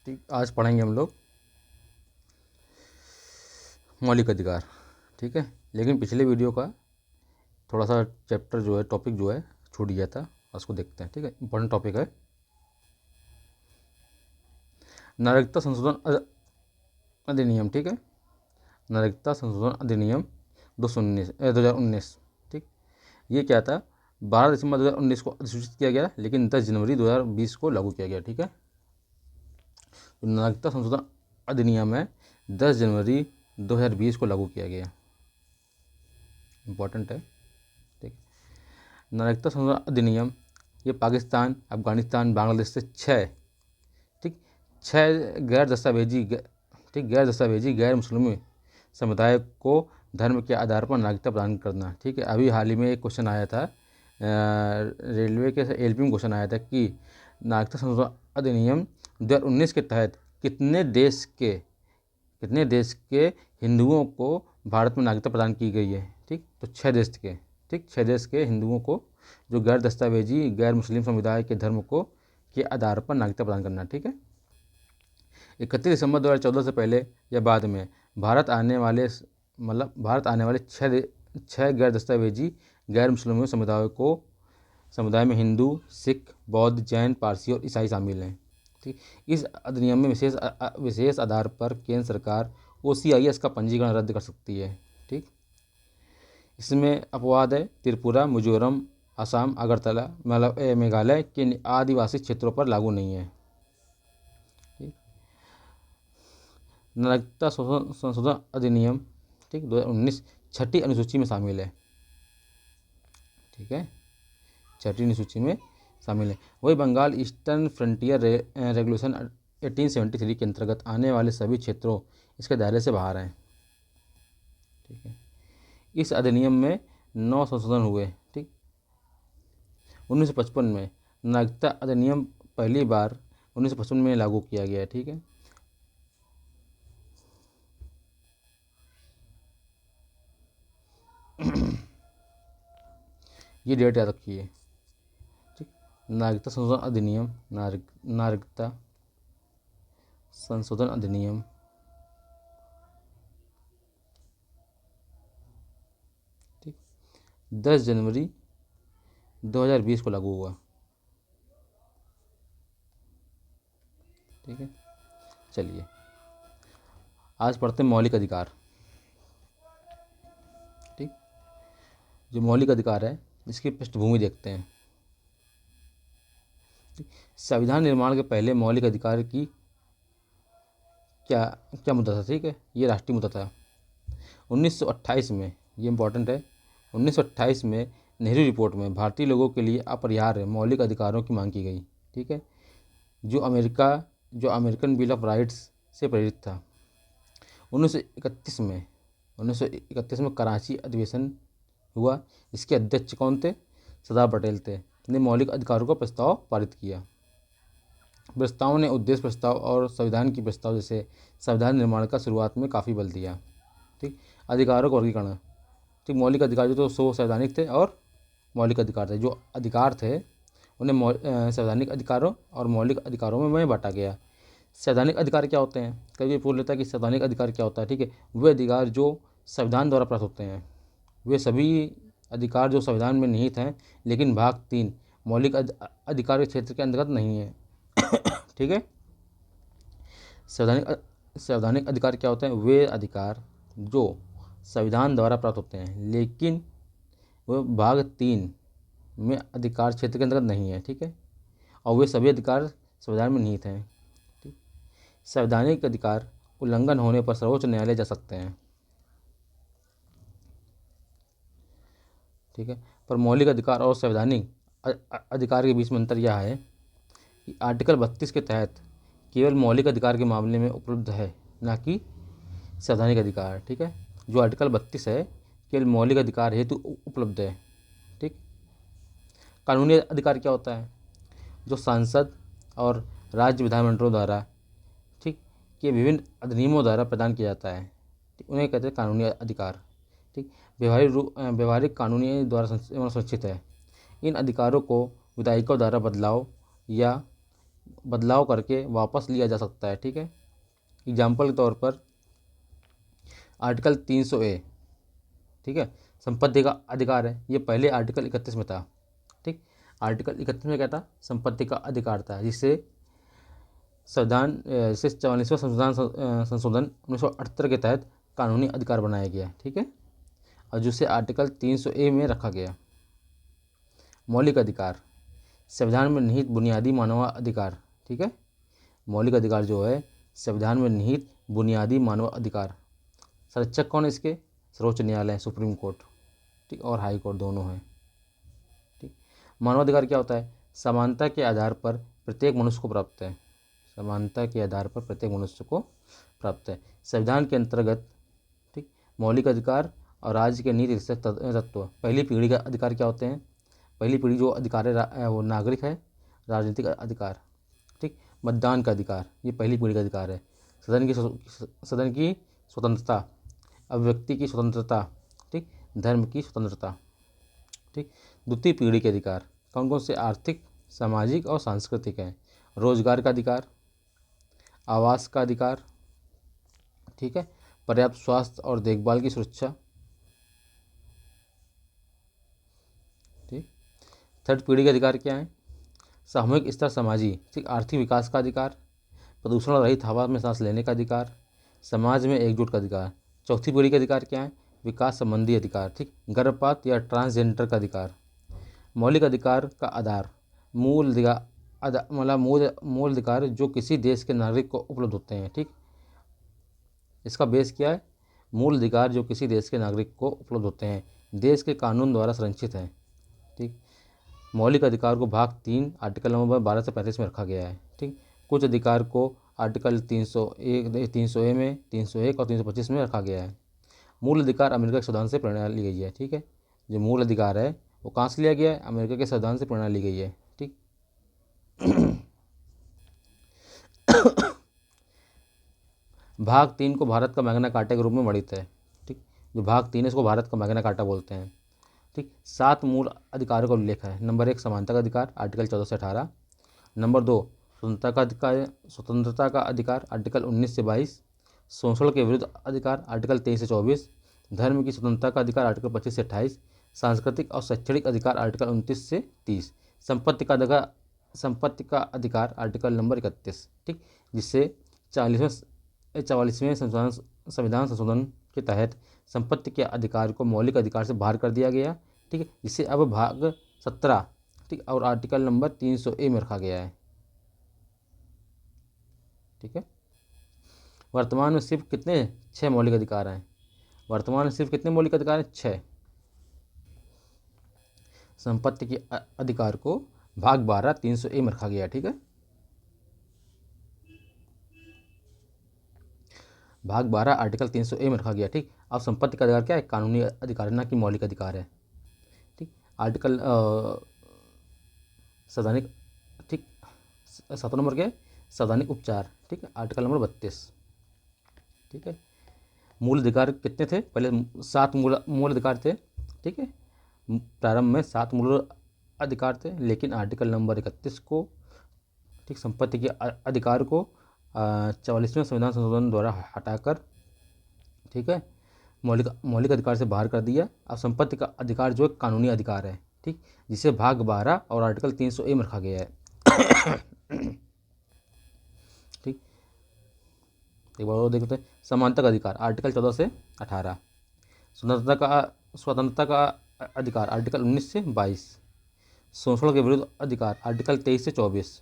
ठीक, आज पढ़ेंगे हम लोग मौलिक अधिकार। ठीक है, लेकिन पिछले वीडियो का थोड़ा सा चैप्टर जो है, टॉपिक जो है छूट गया था, उसको देखते हैं। ठीक है, इंपॉर्टेंट टॉपिक है नागरिकता संशोधन अधिनियम। ठीक है, नागरिकता संशोधन अधिनियम 2019। ठीक, ये क्या था? 12 दिसंबर 2019 को अधिसूचित किया गया, लेकिन 10 जनवरी 2020 को लागू किया गया। ठीक है, तो नागरिकता संशोधन अधिनियम है 10 जनवरी 2020 को लागू किया गया। इम्पोर्टेंट है। ठीक, नागरिकता संशोधन अधिनियम ये पाकिस्तान, अफगानिस्तान, बांग्लादेश से 6 गैर दस्तावेजी गैर मुस्लिम समुदाय को धर्म के आधार पर नागरिकता प्रदान करना। ठीक है, अभी हाल ही में एक क्वेश्चन आया था, रेलवे के एलपी में क्वेश्चन आया था कि नागरिकता संशोधन अधिनियम 2019 के तहत कितने देश के हिंदुओं को भारत में नागरिकता प्रदान की गई है। ठीक, तो 6 देश के, ठीक, 6 देश के हिंदुओं को जो गैर दस्तावेजी गैर मुस्लिम समुदाय के धर्म को के आधार पर नागरिकता प्रदान करना। ठीक है, 31 दिसंबर 2014 से पहले या बाद में भारत आने वाले 6 गैर दस्तावेजी गैर मुस्लिम समुदाय में हिंदू, सिख, बौद्ध, जैन, पारसी और ईसाई शामिल हैं। ठीक, इस अधिनियम में विशेष आधार पर केंद्र सरकार OCIS का पंजीकरण रद्द कर सकती है। ठीक, इसमें अपवाद है त्रिपुरा, मिजोरम, असम, अगरतला, मेघालय के आदिवासी क्षेत्रों पर लागू नहीं है। नागरिकता संशोधन अधिनियम, ठीक, 2019 छठी अनुसूची में शामिल है। ठीक है, छठी अनुसूची में शामिल है। वही बंगाल ईस्टर्न फ्रंटियर रेगुलेशन 1873 के अंतर्गत आने वाले सभी क्षेत्रों इसके दायरे से बाहर हैं। ठीक है, इस अधिनियम में 9 संशोधन हुए। ठीक, 1955 में नागरिकता अधिनियम पहली बार 1955 में लागू किया गया। ठीक है, ये डेट याद रखिए। ठीक, नागरिकता संशोधन अधिनियम, नागरिकता संशोधन अधिनियम ठीक 10 जनवरी 2020 को लागू हुआ। ठीक है, चलिए आज पढ़ते हैं मौलिक अधिकार। ठीक, जो मौलिक अधिकार है इसकी पृष्ठभूमि देखते हैं। संविधान निर्माण के पहले मौलिक अधिकार की क्या क्या मुद्दा था? ठीक है, ये राष्ट्रीय मुद्दा था। 1928 में, ये इम्पोर्टेंट है, 1928 में नेहरू रिपोर्ट में भारतीय लोगों के लिए अपरिहार्य मौलिक अधिकारों की मांग की गई। ठीक है, जो अमेरिकन बिल ऑफ राइट्स से प्रेरित था। 1931 में कराची अधिवेशन हुआ। इसके अध्यक्ष कौन थे? सरदार पटेल थे। ने मौलिक अधिकारों का प्रस्ताव पारित किया। प्रस्ताव ने उद्देश्य प्रस्ताव और संविधान की प्रस्ताव जैसे संविधान निर्माण का शुरुआत में काफ़ी बल दिया। ठीक, अधिकारों का वर्गीकरण। ठीक, मौलिक अधिकार जो तो संवैधानिक थे और मौलिक अधिकार थे। जो अधिकार थे उन्हें संवैधानिक अधिकारों और मौलिक अधिकारों में बांटा गया। संवैधानिक अधिकार क्या होते हैं? कभी पूछ लेता है कि संवैधानिक अधिकार क्या होता है। ठीक है, वे अधिकार जो संविधान द्वारा प्राप्त होते हैं, वे सभी अधिकार जो संविधान में निहित हैं लेकिन भाग 3 मौलिक अधिकार के क्षेत्र के अंतर्गत नहीं है। ठीक है, संवैधानिक अधिकार क्या होते हैं? वे अधिकार जो संविधान द्वारा प्राप्त होते हैं लेकिन वह भाग 3 में अधिकार क्षेत्र के अंतर्गत नहीं है। ठीक है, और वे सभी अधिकार संविधान में निहित हैं। ठीक, संवैधानिक अधिकार उल्लंघन होने पर सर्वोच्च न्यायालय जा सकते हैं। ठीक है, पर मौलिक अधिकार और संवैधानिक अधिकार के बीच में अंतर यह है कि आर्टिकल 32 के तहत केवल मौलिक अधिकार के मामले में उपलब्ध है, ना कि संवैधानिक अधिकार। ठीक है, जो आर्टिकल 32 है केवल मौलिक अधिकार हेतु उपलब्ध है। ठीक, कानूनी अधिकार क्या होता है? जो सांसद और राज्य विधानमंडलों द्वारा, ठीक, के विभिन्न अधिनियमों द्वारा प्रदान किया जाता है, उन्हें कहते हैं कानूनी अधिकार। ठीक, व्यवहारिक कानूनी द्वारा संरक्षित है। इन अधिकारों को विधायिका द्वारा बदलाव या बदलाव करके वापस लिया जा सकता है। ठीक है, एग्जाम्पल के तौर पर आर्टिकल 300A, ठीक है, संपत्ति का अधिकार है। ये पहले आर्टिकल 31 में था। ठीक, आर्टिकल 31 में क्या था? संपत्ति का अधिकार था, जिससे संविधान जिसे 44वां संशोधन 1978 के तहत कानूनी अधिकार बनाया गया। ठीक है, और जिसे आर्टिकल 300A में रखा गया। मौलिक अधिकार, संविधान में निहित बुनियादी मानव अधिकार। ठीक है, मौलिक अधिकार जो है संविधान में निहित बुनियादी मानव अधिकार। संरक्षक कौन है इसके? सर्वोच्च न्यायालय, सुप्रीम कोर्ट, ठीक, और हाई कोर्ट दोनों हैं। ठीक, मानवाधिकार क्या होता है? समानता के आधार पर प्रत्येक मनुष्य को प्राप्त है। समानता के आधार पर प्रत्येक मनुष्य को प्राप्त है। संविधान के अंतर्गत, ठीक, मौलिक अधिकार और राज्य के नीति तत्व। पहली पीढ़ी का अधिकार क्या होते हैं? पहली पीढ़ी जो अधिकार है वो नागरिक है, राजनीतिक अधिकार, ठीक, मतदान का अधिकार, ये पहली पीढ़ी का अधिकार है। सदन की स्वतंत्रता, अभिव्यक्ति की स्वतंत्रता, ठीक, धर्म की स्वतंत्रता। ठीक, द्वितीय पीढ़ी के अधिकार कौन कौन से? आर्थिक, सामाजिक और सांस्कृतिक हैं। रोजगार का अधिकार, आवास का अधिकार, ठीक है, पर्याप्त स्वास्थ्य और देखभाल की सुरक्षा। ठीक, थर्ड पीढ़ी के अधिकार क्या है? सामूहिक स्तर समाजी, ठीक, आर्थिक विकास का अधिकार, प्रदूषण रहित हवा में सांस लेने का अधिकार, समाज में एकजुट का अधिकार। चौथी पीढ़ी के अधिकार क्या है? विकास संबंधी अधिकार, ठीक, गर्भपात या ट्रांसजेंडर का अधिकार। मौलिक अधिकार का आधार, मूल अधिकार, मतलब मूल अधिकार जो किसी देश के नागरिक को उपलब्ध होते हैं। ठीक, इसका बेस क्या है? मूल अधिकार जो किसी देश के नागरिक को उपलब्ध होते हैं, देश के कानून द्वारा संरक्षित हैं। ठीक, मौलिक अधिकार को भाग 3 आर्टिकल नंबर 12 से 35 में रखा गया है। ठीक, कुछ अधिकार को आर्टिकल 300A में, 301 और 325 में रखा गया है। मूल अधिकार अमेरिका के संविधान से प्रेरणा ली गई है। ठीक है, जो मूल अधिकार है वो कहाँ से लिया गया है? अमेरिका के संविधान से प्रेरणा ली गई है। ठीक, भाग 3 को भारत का मैग्ना कार्टा के रूप में वर्णित है। ठीक, जो भाग 3 है इसको भारत का मैग्ना कार्टा बोलते हैं। ठीक, 7 मूल अधिकारों का उल्लेख है। नंबर 1 समानता का अधिकार, आर्टिकल 14 से 18। नंबर 2 स्वतंत्रता का अधिकार, आर्टिकल 19 से 22। शोषण के विरुद्ध अधिकार, आर्टिकल 23 से 24। धर्म की स्वतंत्रता का अधिकार, आर्टिकल 25 से 28। सांस्कृतिक और शैक्षणिक अधिकार, आर्टिकल 29 से 30। संपत्ति का अधिकार, आर्टिकल नंबर 31। ठीक, जिससे 44वें संविधान संशोधन के तहत संपत्ति के अधिकार को मौलिक अधिकार से बाहर कर दिया गया। ठीक है, जिसे अब भाग 17, ठीक, और आर्टिकल नंबर 300A में रखा गया है। ठीक है, वर्तमान में सिर्फ कितने? 6 मौलिक अधिकार हैं। वर्तमान में सिर्फ कितने मौलिक अधिकार हैं? 6। संपत्ति के अधिकार को भाग 12 300A में रखा गया। ठीक है, भाग 12 आर्टिकल 300A में रखा गया। ठीक, अब संपत्ति का अधिकार क्या है? कानूनी अधिकार, ना कि मौलिक अधिकार है। ठीक, आर्टिकल संवैधानिक, ठीक, 7 नंबर क्या है? संवैधानिक उपचार। ठीक है, आर्टिकल नंबर 32। ठीक है, मूल अधिकार कितने थे? पहले 7 मूल अधिकार थे। ठीक है, प्रारंभ में 7 मूल अधिकार थे, लेकिन आर्टिकल नंबर 31 को, ठीक, संपत्ति के अधिकार को 44वें संविधान संशोधन द्वारा हटाकर, ठीक है, मौलिक अधिकार से बाहर कर दिया। अब संपत्ति का अधिकार जो है कानूनी अधिकार है। ठीक, जिसे भाग 12 और आर्टिकल 300A में रखा गया है। ठीक, एक बार और देखते हैं। समानता का अधिकार, आर्टिकल 14 से 18। स्वतंत्रता का अधिकार, आर्टिकल 19 से 22। शोषण के विरुद्ध अधिकार, आर्टिकल 23 से 24।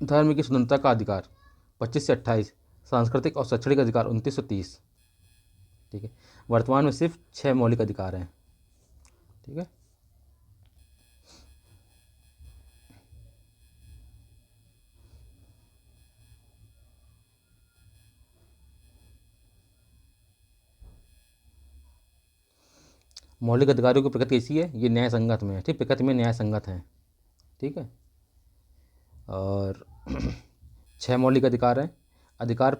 धर्म की स्वतंत्रता का अधिकार, 25 से 28। सांस्कृतिक और शैक्षणिक अधिकार, 29 से 30। ठीक है, वर्तमान में सिर्फ 6 मौलिक अधिकार हैं। ठीक है, मौलिक अधिकारों की प्रकृति कैसी है? ये न्याय संगत में है। ठीक, प्रकृति में न्याय संगत है। ठीक है, और 6 मौलिक अधिकार हैं। अधिकार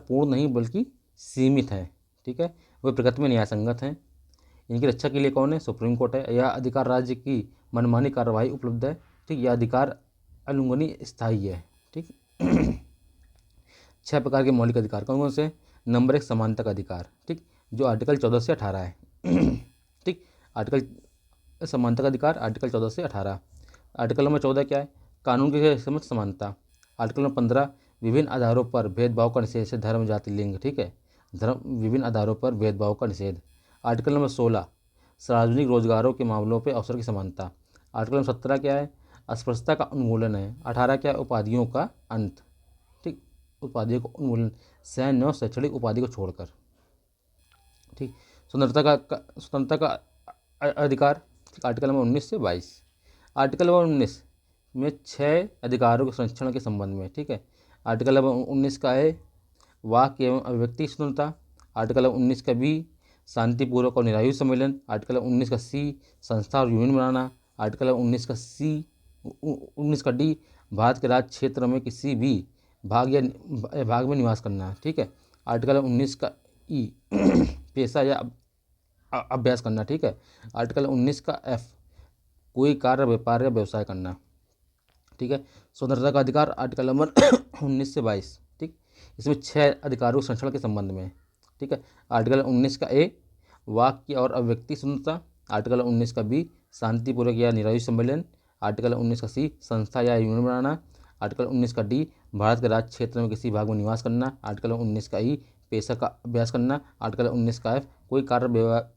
पूर्ण नहीं बल्कि सीमित है। ठीक है, वे प्रकृति में न्याय संगत हैं। इनकी रक्षा के लिए कौन है? सुप्रीम कोर्ट है। यह अधिकार राज्य की मनमानी कार्रवाई उपलब्ध है। ठीक, यह अधिकार अनुगमनीय स्थायी है। ठीक 6 प्रकार के मौलिक अधिकार कौन कौन से? नंबर 1 समानता का अधिकार। ठीक, जो आर्टिकल 14 से 18 है। ठीक, आर्टिकल समानता का अधिकार आर्टिकल 14 से 18। आर्टिकल नंबर 14 क्या है? कानून के समक्ष समानता। आर्टिकल नंबर 15 विभिन्न आधारों पर भेदभाव का निषेध से धर्म जाति लिंग। ठीक है, धर्म विभिन्न आधारों पर भेदभाव का निषेध। आर्टिकल नंबर 16 सार्वजनिक रोजगारों के मामलों पर अवसर की समानता। आर्टिकल नंबर 17 क्या है? अस्पृश्यता का उन्मूलन है। 18 क्या है? उपाधियों का अंत। ठीक, उपाधियों का उन्मूलन, सैन्य और शैक्षणिक उपाधि को छोड़कर। ठीक, स्वतंत्रता का अधिकार। आर्टिकल नंबर 19 से 22। आर्टिकल नंबर 19 में 6 अधिकारों के संरक्षण के संबंध में। ठीक है, आर्टिकल नंबर 19 का है वाक एवं अभिव्यक्ति स्वतंत्रता। आर्टिकल नंबर 19 का बी शांतिपूर्वक और निरायुध सम्मेलन। आर्टिकल 19 का सी संस्था और यूनियन बनाना। आर्टिकल 19 का सी 19 का डी भारत के राज्य क्षेत्र में किसी भी भाग में निवास करना। ठीक है, आर्टिकल 19 का ई पेशा या अभ्यास करना। ठीक है, आर्टिकल 19 का एफ कोई कार्य व्यापार या व्यवसाय करना। ठीक है, स्वतंत्रता का अधिकार आर्टिकल नंबर 19 से 22। ठीक, इसमें 6 अधिकारों के संरक्षण के संबंध में। ठीक है, आर्टिकल 19 का ए वाक्य और अभिव्यक्ति स्वतंत्रता। आर्टिकल 19 का बी शांतिपूर्वक या निरायुध सम्मेलन। आर्टिकल 19 का सी संस्था या यूनियन बनाना। आर्टिकल 19 का डी भारत के राज्य क्षेत्र में किसी भाग में निवास करना। आर्टिकल 19 का ई पेशा का अभ्यास करना। आर्टिकल 19 का एफ कोई कार्य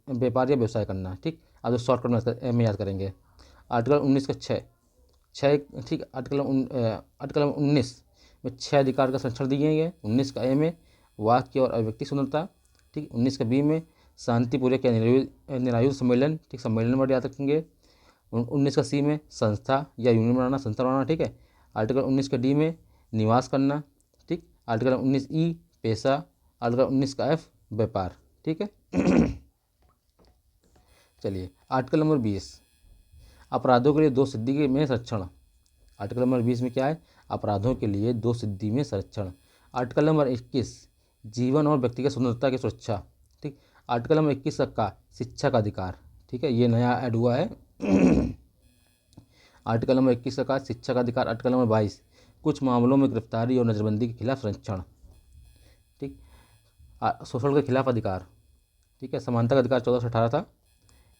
व्यापार या व्यवसाय करना। ठीक, अब जो शॉर्टकट में याद करेंगे। आर्टिकल 19 का छः ठीक, आर्टिकल 19 में 6 अधिकार का संरक्षण दिए गए। 19 का ए में वाक्य और अभिव्यक्ति स्वतंत्रता। ठीक, 19 का बी में शांतिपूर्वक या निरायुध सम्मेलन। ठीक, सम्मेलन वर्ड याद रखेंगे। 19 का सी में संस्था या यूनियन बनाना, संस्था बनाना। ठीक है, आर्टिकल 19 का डी में निवास करना। ठीक, आर्टिकल 19 ई पेशा। आर्टिकल 19 का एफ व्यापार। ठीक है चलिए, आर्टिकल नंबर 20 अपराधों के लिए 2 सिद्धि में संरक्षण। आर्टिकल नंबर 20 में क्या है? अपराधों के लिए 2 सिद्धि में संरक्षण। आर्टिकल नंबर 21 जीवन और व्यक्तिगत स्वतंत्रता की सुरक्षा। ठीक, आर्टिकल नंबर 21 का शिक्षा का अधिकार। ठीक है, ये नया ऐड हुआ है। आर्टिकल नंबर 21 का शिक्षा का अधिकार। आर्टिकल नंबर 22 कुछ मामलों में गिरफ्तारी और नजरबंदी के खिलाफ संरक्षण। ठीक, शोषण के खिलाफ अधिकार। ठीक है, समानता का अधिकार 14 से 18 था।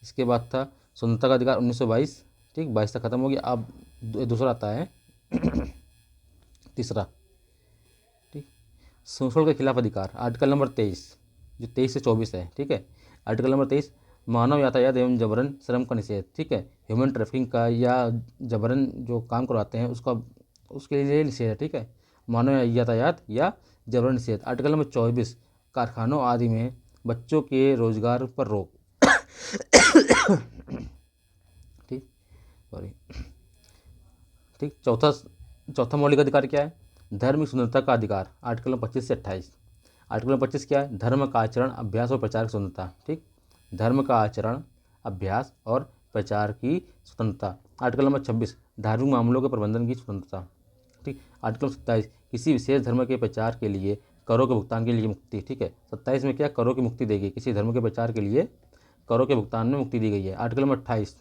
इसके बाद था स्वतंत्रता का अधिकार 1922। ठीक, 22 तक खत्म हो गया। अब दूसरा आता है तीसरा। ठीक, शोषण के खिलाफ अधिकार। आर्टिकल नंबर 23 जो 23 से 24 है। ठीक है, आर्टिकल नंबर 23 मानव यातायात एवं जबरन श्रम का निषेध। ठीक है, ह्यूमन ट्रैफिकिंग का या जबरन जो काम करवाते हैं उसका उसके लिए निषेध है। ठीक है, मानव यातायात या जबरन निषेध। आर्टिकल नंबर 24 कारखानों आदि में बच्चों के रोजगार पर रोक। ठीक, सॉरी। ठीक, चौथा मौलिक अधिकार क्या है? धर्म स्वतंत्रता का अधिकार। आर्टिकल नंबर 25 से 28। आर्टिकल नंबर 25 क्या है? धर्म का आचरण अभ्यास और प्रचार की स्वतंत्रता। ठीक, धर्म का आचरण अभ्यास और प्रचार की स्वतंत्रता। आर्टिकल नंबर 26 धार्मिक मामलों के प्रबंधन की स्वतंत्रता। ठीक, आर्टिकल 27 किसी विशेष धर्म के प्रचार के लिए करों के भुगतान के लिए मुक्ति। ठीक है, 27 में क्या करों की मुक्ति देगी? किसी धर्म के प्रचार के लिए करों के भुगतान में मुक्ति दी गई है। आर्टिकल नंबर 28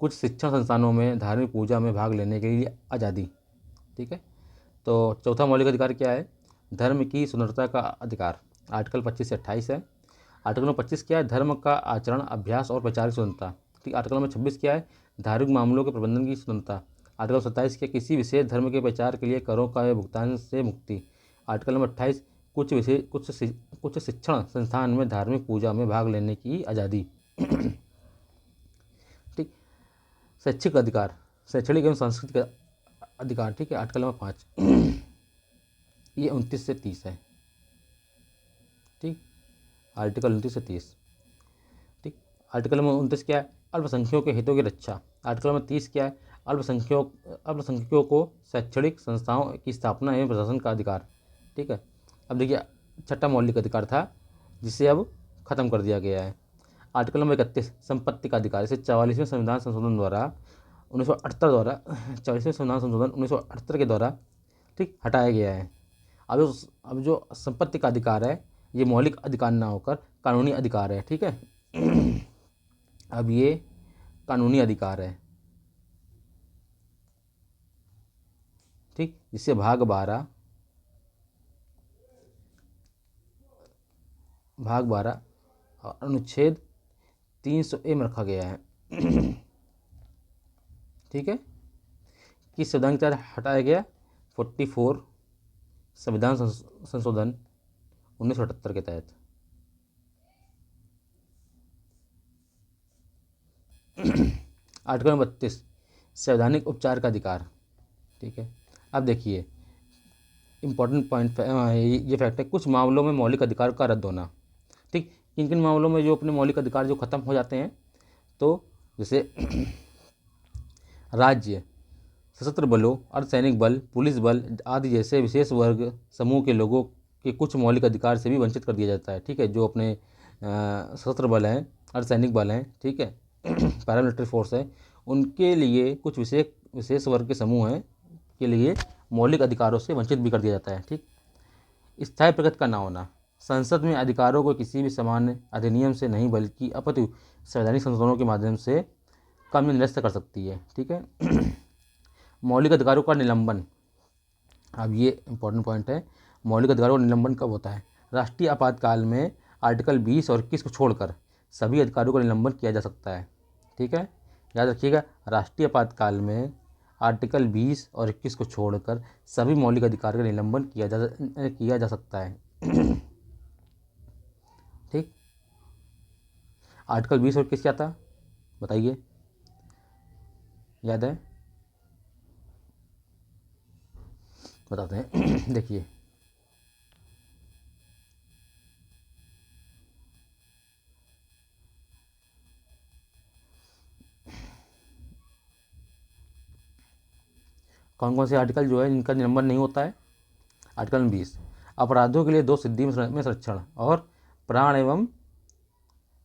कुछ शिक्षण संस्थानों में धार्मिक पूजा में भाग लेने के लिए आज़ादी। ठीक है, तो चौथा मौलिक अधिकार क्या है? धर्म की स्वतंत्रता का अधिकार। आर्टिकल 25 से 28 है। आर्टिकल नंबर 25 क्या है? धर्म का आचरण अभ्यास और प्रचार की स्वतंत्रता। ठीक, आर्टिकल नंबर 26 क्या है? धार्मिक मामलों के प्रबंधन की स्वतंत्रता। आर्टिकल 27 क्या? किसी विशेष धर्म के प्रचार के लिए करों का भुगतान से मुक्ति। आर्टिकल नंबर 28 कुछ शिक्षण संस्थान में धार्मिक पूजा में भाग लेने की आज़ादी। ठीक, शैक्षिक अधिकार, शैक्षणिक एवं सांस्कृतिक अधिकार। ठीक है, आर्टिकल नंबर 5 ये 29 से 30 है। ठीक, आर्टिकल 29 से 30। ठीक, आर्टिकल नंबर 29 क्या है? अल्पसंख्यकों के हितों की रक्षा। आर्टिकल नंबर 30 क्या है? अल्पसंख्यकों को शैक्षणिक संस्थाओं की स्थापना एवं प्रशासन का अधिकार। ठीक है, अब देखिए छठा मौलिक अधिकार था जिसे अब खत्म कर दिया गया है। आर्टिकल नंबर 31 संपत्ति का अधिकार। इसे 44वें संविधान संशोधन द्वारा 1978 द्वारा 44वें संविधान संशोधन 1978 के द्वारा ठीक हटाया गया है। अब जो संपत्ति का अधिकार है ये मौलिक अधिकार ना होकर कानूनी अधिकार है। ठीक है, अब ये कानूनी अधिकार है, ठीक। जिससे भाग 12 और अनुच्छेद 300A में रखा गया है, ठीक है। किस संविधान के तहत हटाया गया? 44 संविधान संशोधन 1978 के तहत। आर्टिकल 32 संवैधानिक उपचार का अधिकार, ठीक है। अब देखिए इंपॉर्टेंट पॉइंट ये फैक्ट है, कुछ मामलों में मौलिक अधिकार का रद्द होना, ठीक। किन किन मामलों में जो अपने मौलिक अधिकार जो खत्म हो जाते हैं? तो जैसे राज्य, सशस्त्र बलों, अर्धसैनिक बल, पुलिस बल आदि जैसे विशेष वर्ग समूह के लोगों के कुछ मौलिक अधिकार से भी वंचित कर दिया जाता है, ठीक है। जो अपने सशस्त्र बल हैं, अर्धसैनिक बल हैं, ठीक है, पैरामिलिट्री फोर्स है, उनके लिए कुछ विशेष वर्ग के समूह हैं के लिए मौलिक अधिकारों से वंचित भी कर दिया जाता है, ठीक। स्थायी प्रगति का ना होना, संसद में अधिकारों को किसी भी सामान्य अधिनियम से नहीं बल्कि अपितु संवैधानिक संशोधनों के माध्यम से कम या निरस्त कर सकती है, ठीक है। मौलिक अधिकारों का निलंबन, अब ये इंपॉर्टेंट पॉइंट है, मौलिक अधिकारों का निलंबन कब होता है? राष्ट्रीय आपातकाल में आर्टिकल 20 और 21 को छोड़कर सभी अधिकारों का निलंबन किया जा सकता है, ठीक है। याद रखिएगा, राष्ट्रीय आपातकाल में आर्टिकल 20 और 21 को छोड़कर सभी मौलिक अधिकार का निलंबन किया जा सकता है, ठीक। आर्टिकल 20 और 21 क्या था बताइए, याद है? बताते हैं। देखिए कौन कौन से आर्टिकल जो है जिनका निलंबन नहीं होता है। आर्टिकल 20 अपराधों के लिए 2 सिद्धि में संरक्षण और प्राण एवं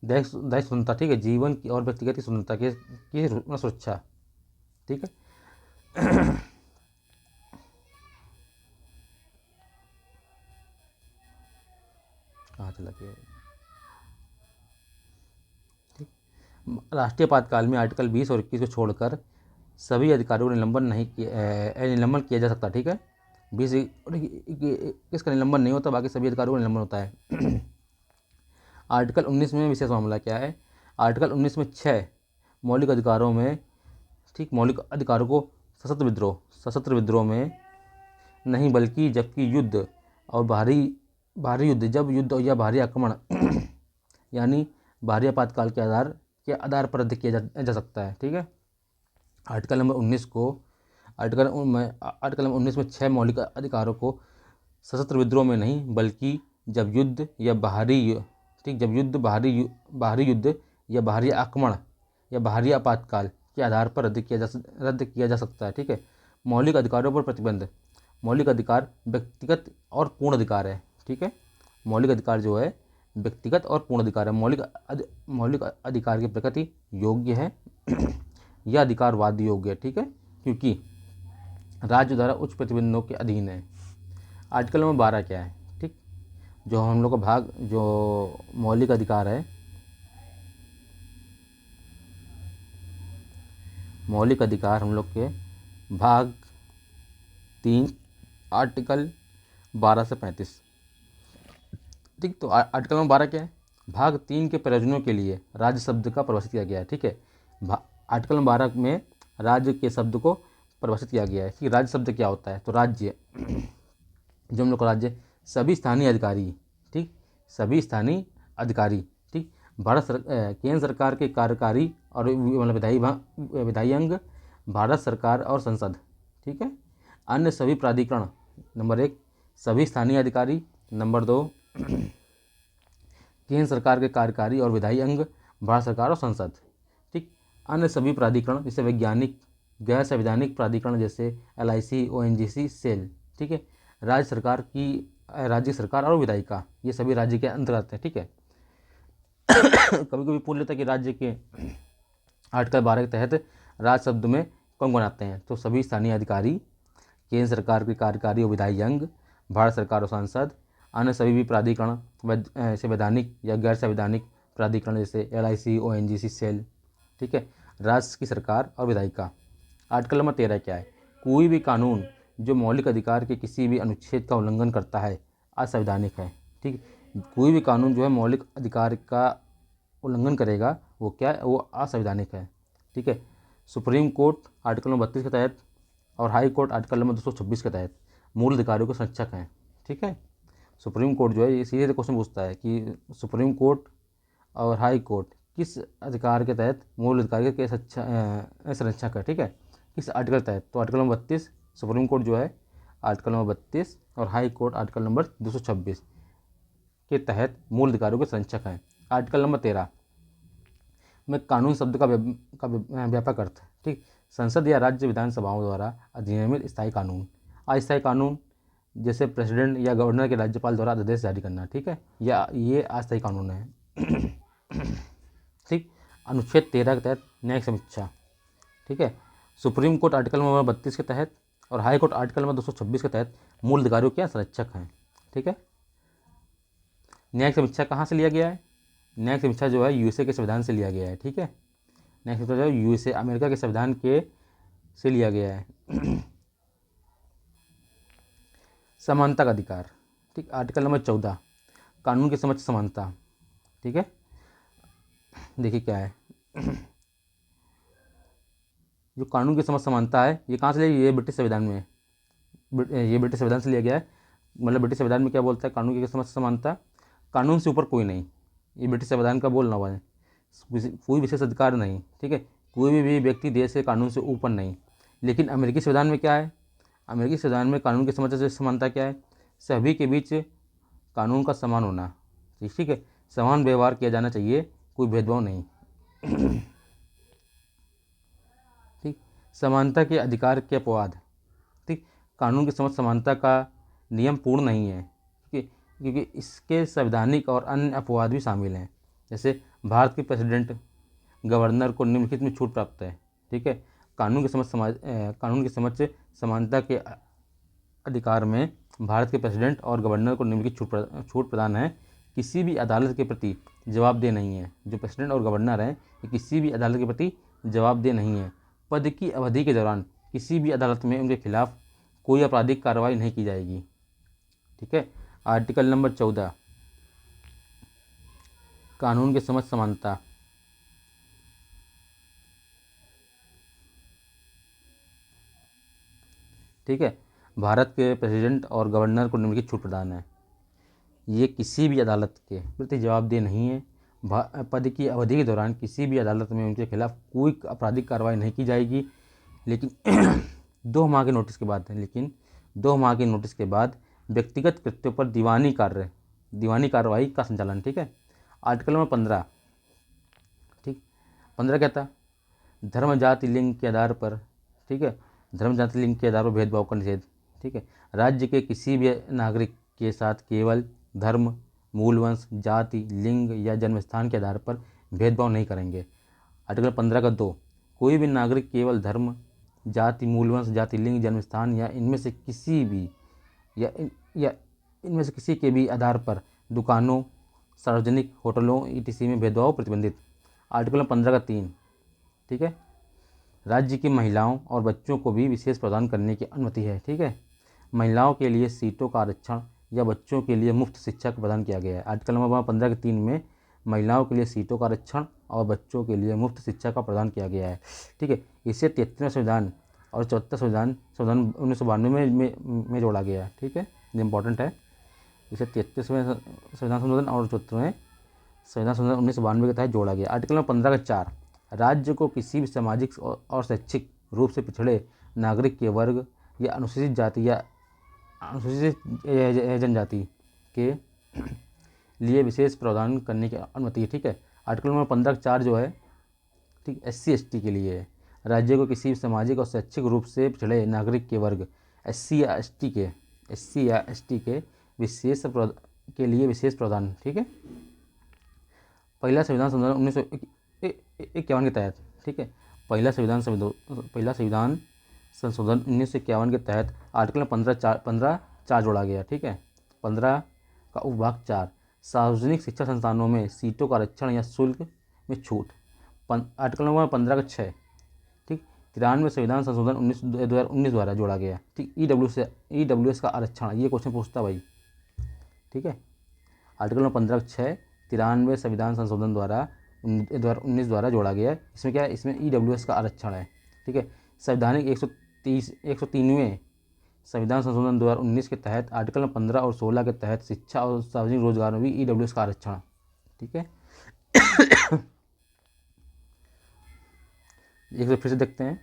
दैहिक स्वतंत्रता, ठीक है, जीवन की और व्यक्तिगत की स्वतंत्रता की सुरक्षा, ठीक है। कहाँ चला गया? ठीक, राष्ट्रीय आपातकाल में आर्टिकल 20 और 21 को छोड़कर सभी अधिकारियों को निलंबन किया जा सकता है, ठीक है। 20 और 21 का निलंबन नहीं होता, बाकी सभी अधिकारियों का निलंबन होता है। आर्टिकल 19 में विशेष मामला क्या है? आर्टिकल 19 में 6 मौलिक अधिकारों में, ठीक, मौलिक अधिकारों को सशस्त्र विद्रोह में नहीं बल्कि जबकि युद्ध और भारी युद्ध, जब युद्ध या भारी आक्रमण यानी भारी आपातकाल के आधार पर रद्द किया जा सकता है, ठीक है। आर्टिकल नंबर 19 को आर्टिकल नंबर 19 में 6 मौलिक अधिकारों को सशस्त्र विद्रोह में नहीं बल्कि जब युद्ध या भारी युद्ध या भारी आक्रमण या भारी आपातकाल के आधार पर रद्द किया जा सकता है, ठीक है। मौलिक अधिकारों पर प्रतिबंध, मौलिक अधिकार व्यक्तिगत और पूर्ण अधिकार है, ठीक है। मौलिक अधिकार जो है व्यक्तिगत और पूर्ण अधिकार है। मौलिक अधिकार की प्रकृति योग्य है यह अधिकार वाद योग्य है, ठीक है, क्योंकि राज्य द्वारा उच्च प्रतिबंधों के अधीन है। आर्टिकल नंबर 12 क्या है? ठीक, जो हम लोग का जो मौलिक अधिकार है, मौलिक अधिकार हम लोग के भाग 3 आर्टिकल 12 से 35, ठीक। तो आर्टिकल नंबर 12 क्या है? भाग 3 के प्रयोजनों के लिए राज्य शब्द का परिभाषित किया गया है, ठीक है। आर्टिकल नंबर 12 में राज्य के शब्द को परिभाषित किया गया है कि राज्य शब्द क्या होता है। तो राज्य, जो हम लोग का राज्य, सभी स्थानीय अधिकारी, ठीक, सभी स्थानीय अधिकारी, ठीक, केंद्र सरकार के कार्यकारी और मतलब विधायी अंग, भारत सरकार और संसद, ठीक है। अन्य सभी प्राधिकरण, नंबर 1 सभी स्थानीय अधिकारी, नंबर 2 केंद्र सरकार के कार्यकारी और विधायी अंग, भारत सरकार और संसद, ठीक। अन्य सभी प्राधिकरण जैसे वैज्ञानिक, गैर संवैधानिक प्राधिकरण जैसे LIC, ONGC, सेल, ठीक है। राज्य सरकार और विधायिका, ये सभी राज्य के अंतर्गत है, ठीक है। कभी कभी पूछ लेता है कि राज्य के आर्टिकल 12 के तहत राज्य शब्द में कौन कौन आते हैं? तो सभी स्थानीय अधिकारी, केंद्र सरकार के कार्यकारी और विधायी अंग, भारत सरकार और संसद, अन्य सभी भी प्राधिकरण, वैधानिक या गैर संवैधानिक प्राधिकरण जैसे LIC, ONGC, सेल, ठीक है। राज्य की सरकार और विधायिका। आर्टिकल नंबर 13 क्या है? कोई भी कानून जो मौलिक अधिकार के किसी भी अनुच्छेद का उल्लंघन करता है असंवैधानिक है, ठीक है। कोई भी कानून जो है मौलिक अधिकार का उल्लंघन करेगा वो क्या है? वो असंवैधानिक है, ठीक है। सुप्रीम कोर्ट आर्टिकल नंबर 32 के तहत और हाई कोर्ट आर्टिकल नंबर 226 के तहत मूल अधिकारियों के संरक्षक हैं, ठीक है। सुप्रीम कोर्ट जो है ये सीधे क्वेश्चन पूछता है कि सुप्रीम कोर्ट और हाई कोर्ट किस अधिकार के तहत मूल अधिकार के संरक्षक है, ठीक है, किस आर्टिकल के तहत? तो आर्टिकल नंबर 32 सुप्रीम कोर्ट जो है आर्टिकल नंबर 32 और हाई कोर्ट आर्टिकल नंबर 226 के तहत मूल अधिकारियों के संरक्षक हैं। आर्टिकल नंबर 13 में कानून शब्द का व्यापक अर्थ, ठीक। संसद या राज्य विधानसभाओं द्वारा अधिनियमित स्थायी कानून। अस्थायी कानून जैसे प्रेसिडेंट या गवर्नर के राज्यपाल द्वारा आदेश जारी करना, ठीक है, या ये अस्थायी कानून है, ठीक। अनुच्छेद 13 के तहत न्यायिक समीक्षा, ठीक है। सुप्रीम कोर्ट आर्टिकल नंबर 32 के तहत और हाई कोर्ट आर्टिकल नंबर 226 के तहत मूल अधिकारियों के संरक्षक हैं, ठीक है। न्यायिक समीक्षा कहाँ से लिया गया है? न्यायिक समीक्षा जो है USA के संविधान से लिया गया है, ठीक है। न्यायिक समीक्षा जो है USA अमेरिका के संविधान के से लिया गया है। समानता का अधिकार, ठीक। आर्टिकल नंबर 14 कानून के समक्ष समानता, ठीक है। देखिए क्या है जो कानून की समक्ष समानता है ये कहाँ से लिया? ये ब्रिटिश संविधान में, ये ब्रिटिश संविधान से लिया गया है। मतलब ब्रिटिश संविधान में क्या बोलता है? कानून की समक्ष समानता, कानून से ऊपर कोई नहीं। ये ब्रिटिश संविधान का बोलना हुआ है, कोई विशेष अधिकार नहीं, ठीक है। कोई भी व्यक्ति देश के कानून से ऊपर नहीं। लेकिन अमेरिकी संविधान में क्या है? अमेरिकी संविधान में कानून की समझ से समानता क्या है? सभी के बीच कानून का समान होना, ठीक है, समान व्यवहार किया जाना चाहिए, कोई भेदभाव नहीं, ठीक। समानता के अधिकार के अपवाद, ठीक। कानून की समझ समानता का नियम पूर्ण नहीं है, ठीक है, क्योंकि इसके संवैधानिक और अन्य अपवाद भी शामिल हैं। जैसे भारत के प्रेसिडेंट गवर्नर को निम्नलिखित में छूट प्राप्त है, ठीक है। कानून की समझ से समानता के अधिकार में भारत के प्रेसिडेंट और गवर्नर को निम्नलिखित छूट प्रदान है। किसी भी अदालत के प्रति जवाबदेह नहीं है। जो प्रेसिडेंट और गवर्नर हैं ये किसी भी अदालत के प्रति जवाबदेह नहीं है। पद की अवधि के दौरान किसी भी अदालत में उनके खिलाफ कोई आपराधिक कार्रवाई नहीं की जाएगी, ठीक है। आर्टिकल नंबर 14 कानून की समझ समानता, ठीक है। भारत के प्रेसिडेंट और गवर्नर को निम्नलिखित छूट प्रदान है। ये किसी भी अदालत के प्रति जवाबदेह नहीं है। पद की अवधि के दौरान किसी भी अदालत में उनके खिलाफ कोई आपराधिक कार्रवाई नहीं की जाएगी। लेकिन 2 माह के नोटिस के बाद व्यक्तिगत कृत्यों पर दीवानी कार्रवाई का संचालन, ठीक है। आर्टिकल नंबर 15, ठीक। 15 क्या था? धर्म जाति लिंग के आधार पर, ठीक है, धर्म जाति लिंग के आधार पर भेदभाव का निषेध, ठीक है। राज्य के किसी भी नागरिक के साथ केवल धर्म, मूल वंश, जाति, लिंग या जन्म स्थान के आधार पर भेदभाव नहीं करेंगे। आर्टिकल 15 का 2 कोई भी नागरिक केवल धर्म, जाति, मूल वंश, जाति, लिंग, जन्म स्थान या इनमें से किसी के भी आधार पर दुकानों, सार्वजनिक होटलों etc में भेदभाव प्रतिबंधित। आर्टिकल 15 का 3, ठीक है, राज्य की महिलाओं और बच्चों को भी विशेष प्रदान करने की अनुमति है, ठीक है। महिलाओं के लिए सीटों का आरक्षण या बच्चों के लिए मुफ्त शिक्षा का प्रदान किया गया है। आर्टिकल नंबर 15 के 3 में महिलाओं के लिए सीटों का आरक्षण और बच्चों के लिए मुफ्त शिक्षा का प्रदान किया गया है, ठीक है। इसे 33वें संविधान और 74 संविधान 1992 में जोड़ा गया है, ठीक है, ये इंपॉर्टेंट है। इसे 33वें संविधान संशोधन और 74वें संविधान संशोधन 1992 के तहत जोड़ा गया। आर्टिकल नंबर 15 का 4 राज्य को किसी भी सामाजिक और शैक्षिक रूप से पिछड़े नागरिक के वर्ग या अनुसूचित जाति या अनुसूचित जनजाति के लिए विशेष प्रावधान करने की अनुमति है, ठीक है। आर्टिकल नंबर 15 का 4 जो है, ठीक, SC ST के लिए है। राज्य को किसी भी सामाजिक और शैक्षिक रूप से पिछड़े नागरिक के वर्ग SC या ST के लिए विशेष प्रावधान, ठीक है। पहला संविधान संशोधन 1951 के तहत, ठीक है, पहला संविधान संशोधन 1951 के तहत आर्टिकल 15 4 जोड़ा गया, ठीक है। 15 का उपभाग 4 सार्वजनिक शिक्षा संस्थानों में सीटों का आरक्षण या शुल्क में छूट। आर्टिकल नंबर 15 का 6, ठीक, 93 संविधान संशोधन 2019 द्वारा जोड़ा गया, ठीक। ईडब्ल्यूएस का आरक्षण, ये क्वेश्चन पूछता भाई, ठीक है। आर्टिकल नंबर 15 का 6 93 संविधान संशोधन द्वारा 2019 द्वारा जोड़ा गया है। इसमें क्या है, इसमें ईडब्ल्यूएस का आरक्षण है, ठीक है। संवैधानिक 103वें संविधान संशोधन 2019 के तहत आर्टिकल 15 और 16 के तहत शिक्षा और सार्वजनिक रोजगार में भी ईडब्ल्यूएस का आरक्षण, ठीक है। एक बार फिर से देखते हैं,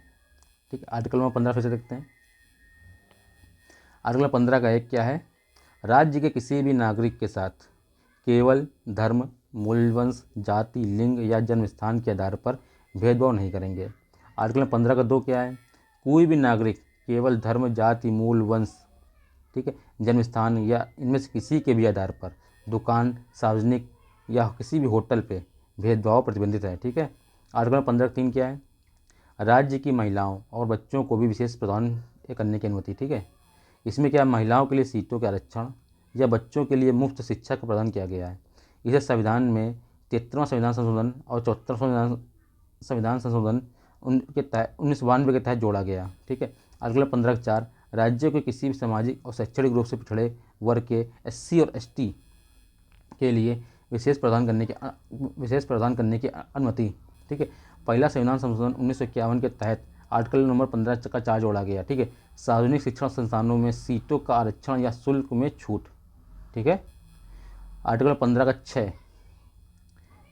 ठीक है। आर्टिकल नंबर 15 फिर से देखते हैं। आर्टिकल 15 का 1 क्या है, राज्य के किसी भी नागरिक के साथ केवल धर्म, मूल, वंश, जाति, लिंग या जन्म स्थान के आधार पर भेदभाव नहीं करेंगे। आर्टिकल 15 का 2 क्या है, कोई भी नागरिक केवल धर्म, जाति, मूल, वंश, ठीक है, जन्म स्थान या इनमें से किसी के भी आधार पर दुकान, सार्वजनिक या किसी भी होटल पे भेदभाव प्रतिबंधित है, ठीक है। आर्टिकल 15 का 3 क्या है, राज्य की महिलाओं और बच्चों को भी विशेष प्रदान करने की अनुमति, ठीक है। इसमें क्या, महिलाओं के लिए सीटों के आरक्षण या बच्चों के लिए मुफ्त शिक्षा का प्रदान किया गया है। इसे संविधान में 73वां संविधान संशोधन और 74वां संविधान संशोधन उनके तहत 1992 के तहत जोड़ा गया, ठीक है। आर्टिकल 15 का 4, राज्यों के किसी भी सामाजिक और शैक्षणिक रूप से पिछड़े वर्ग के एससी और एसटी के लिए विशेष प्रदान करने की अनुमति, ठीक है। पहला संविधान संशोधन 1951 के तहत आर्टिकल नंबर 15 का 4 जोड़ा गया, ठीक है। सार्वजनिक शिक्षण संस्थानों में सीटों का आरक्षण या शुल्क में छूट, ठीक है। आर्टिकल 15 का 6,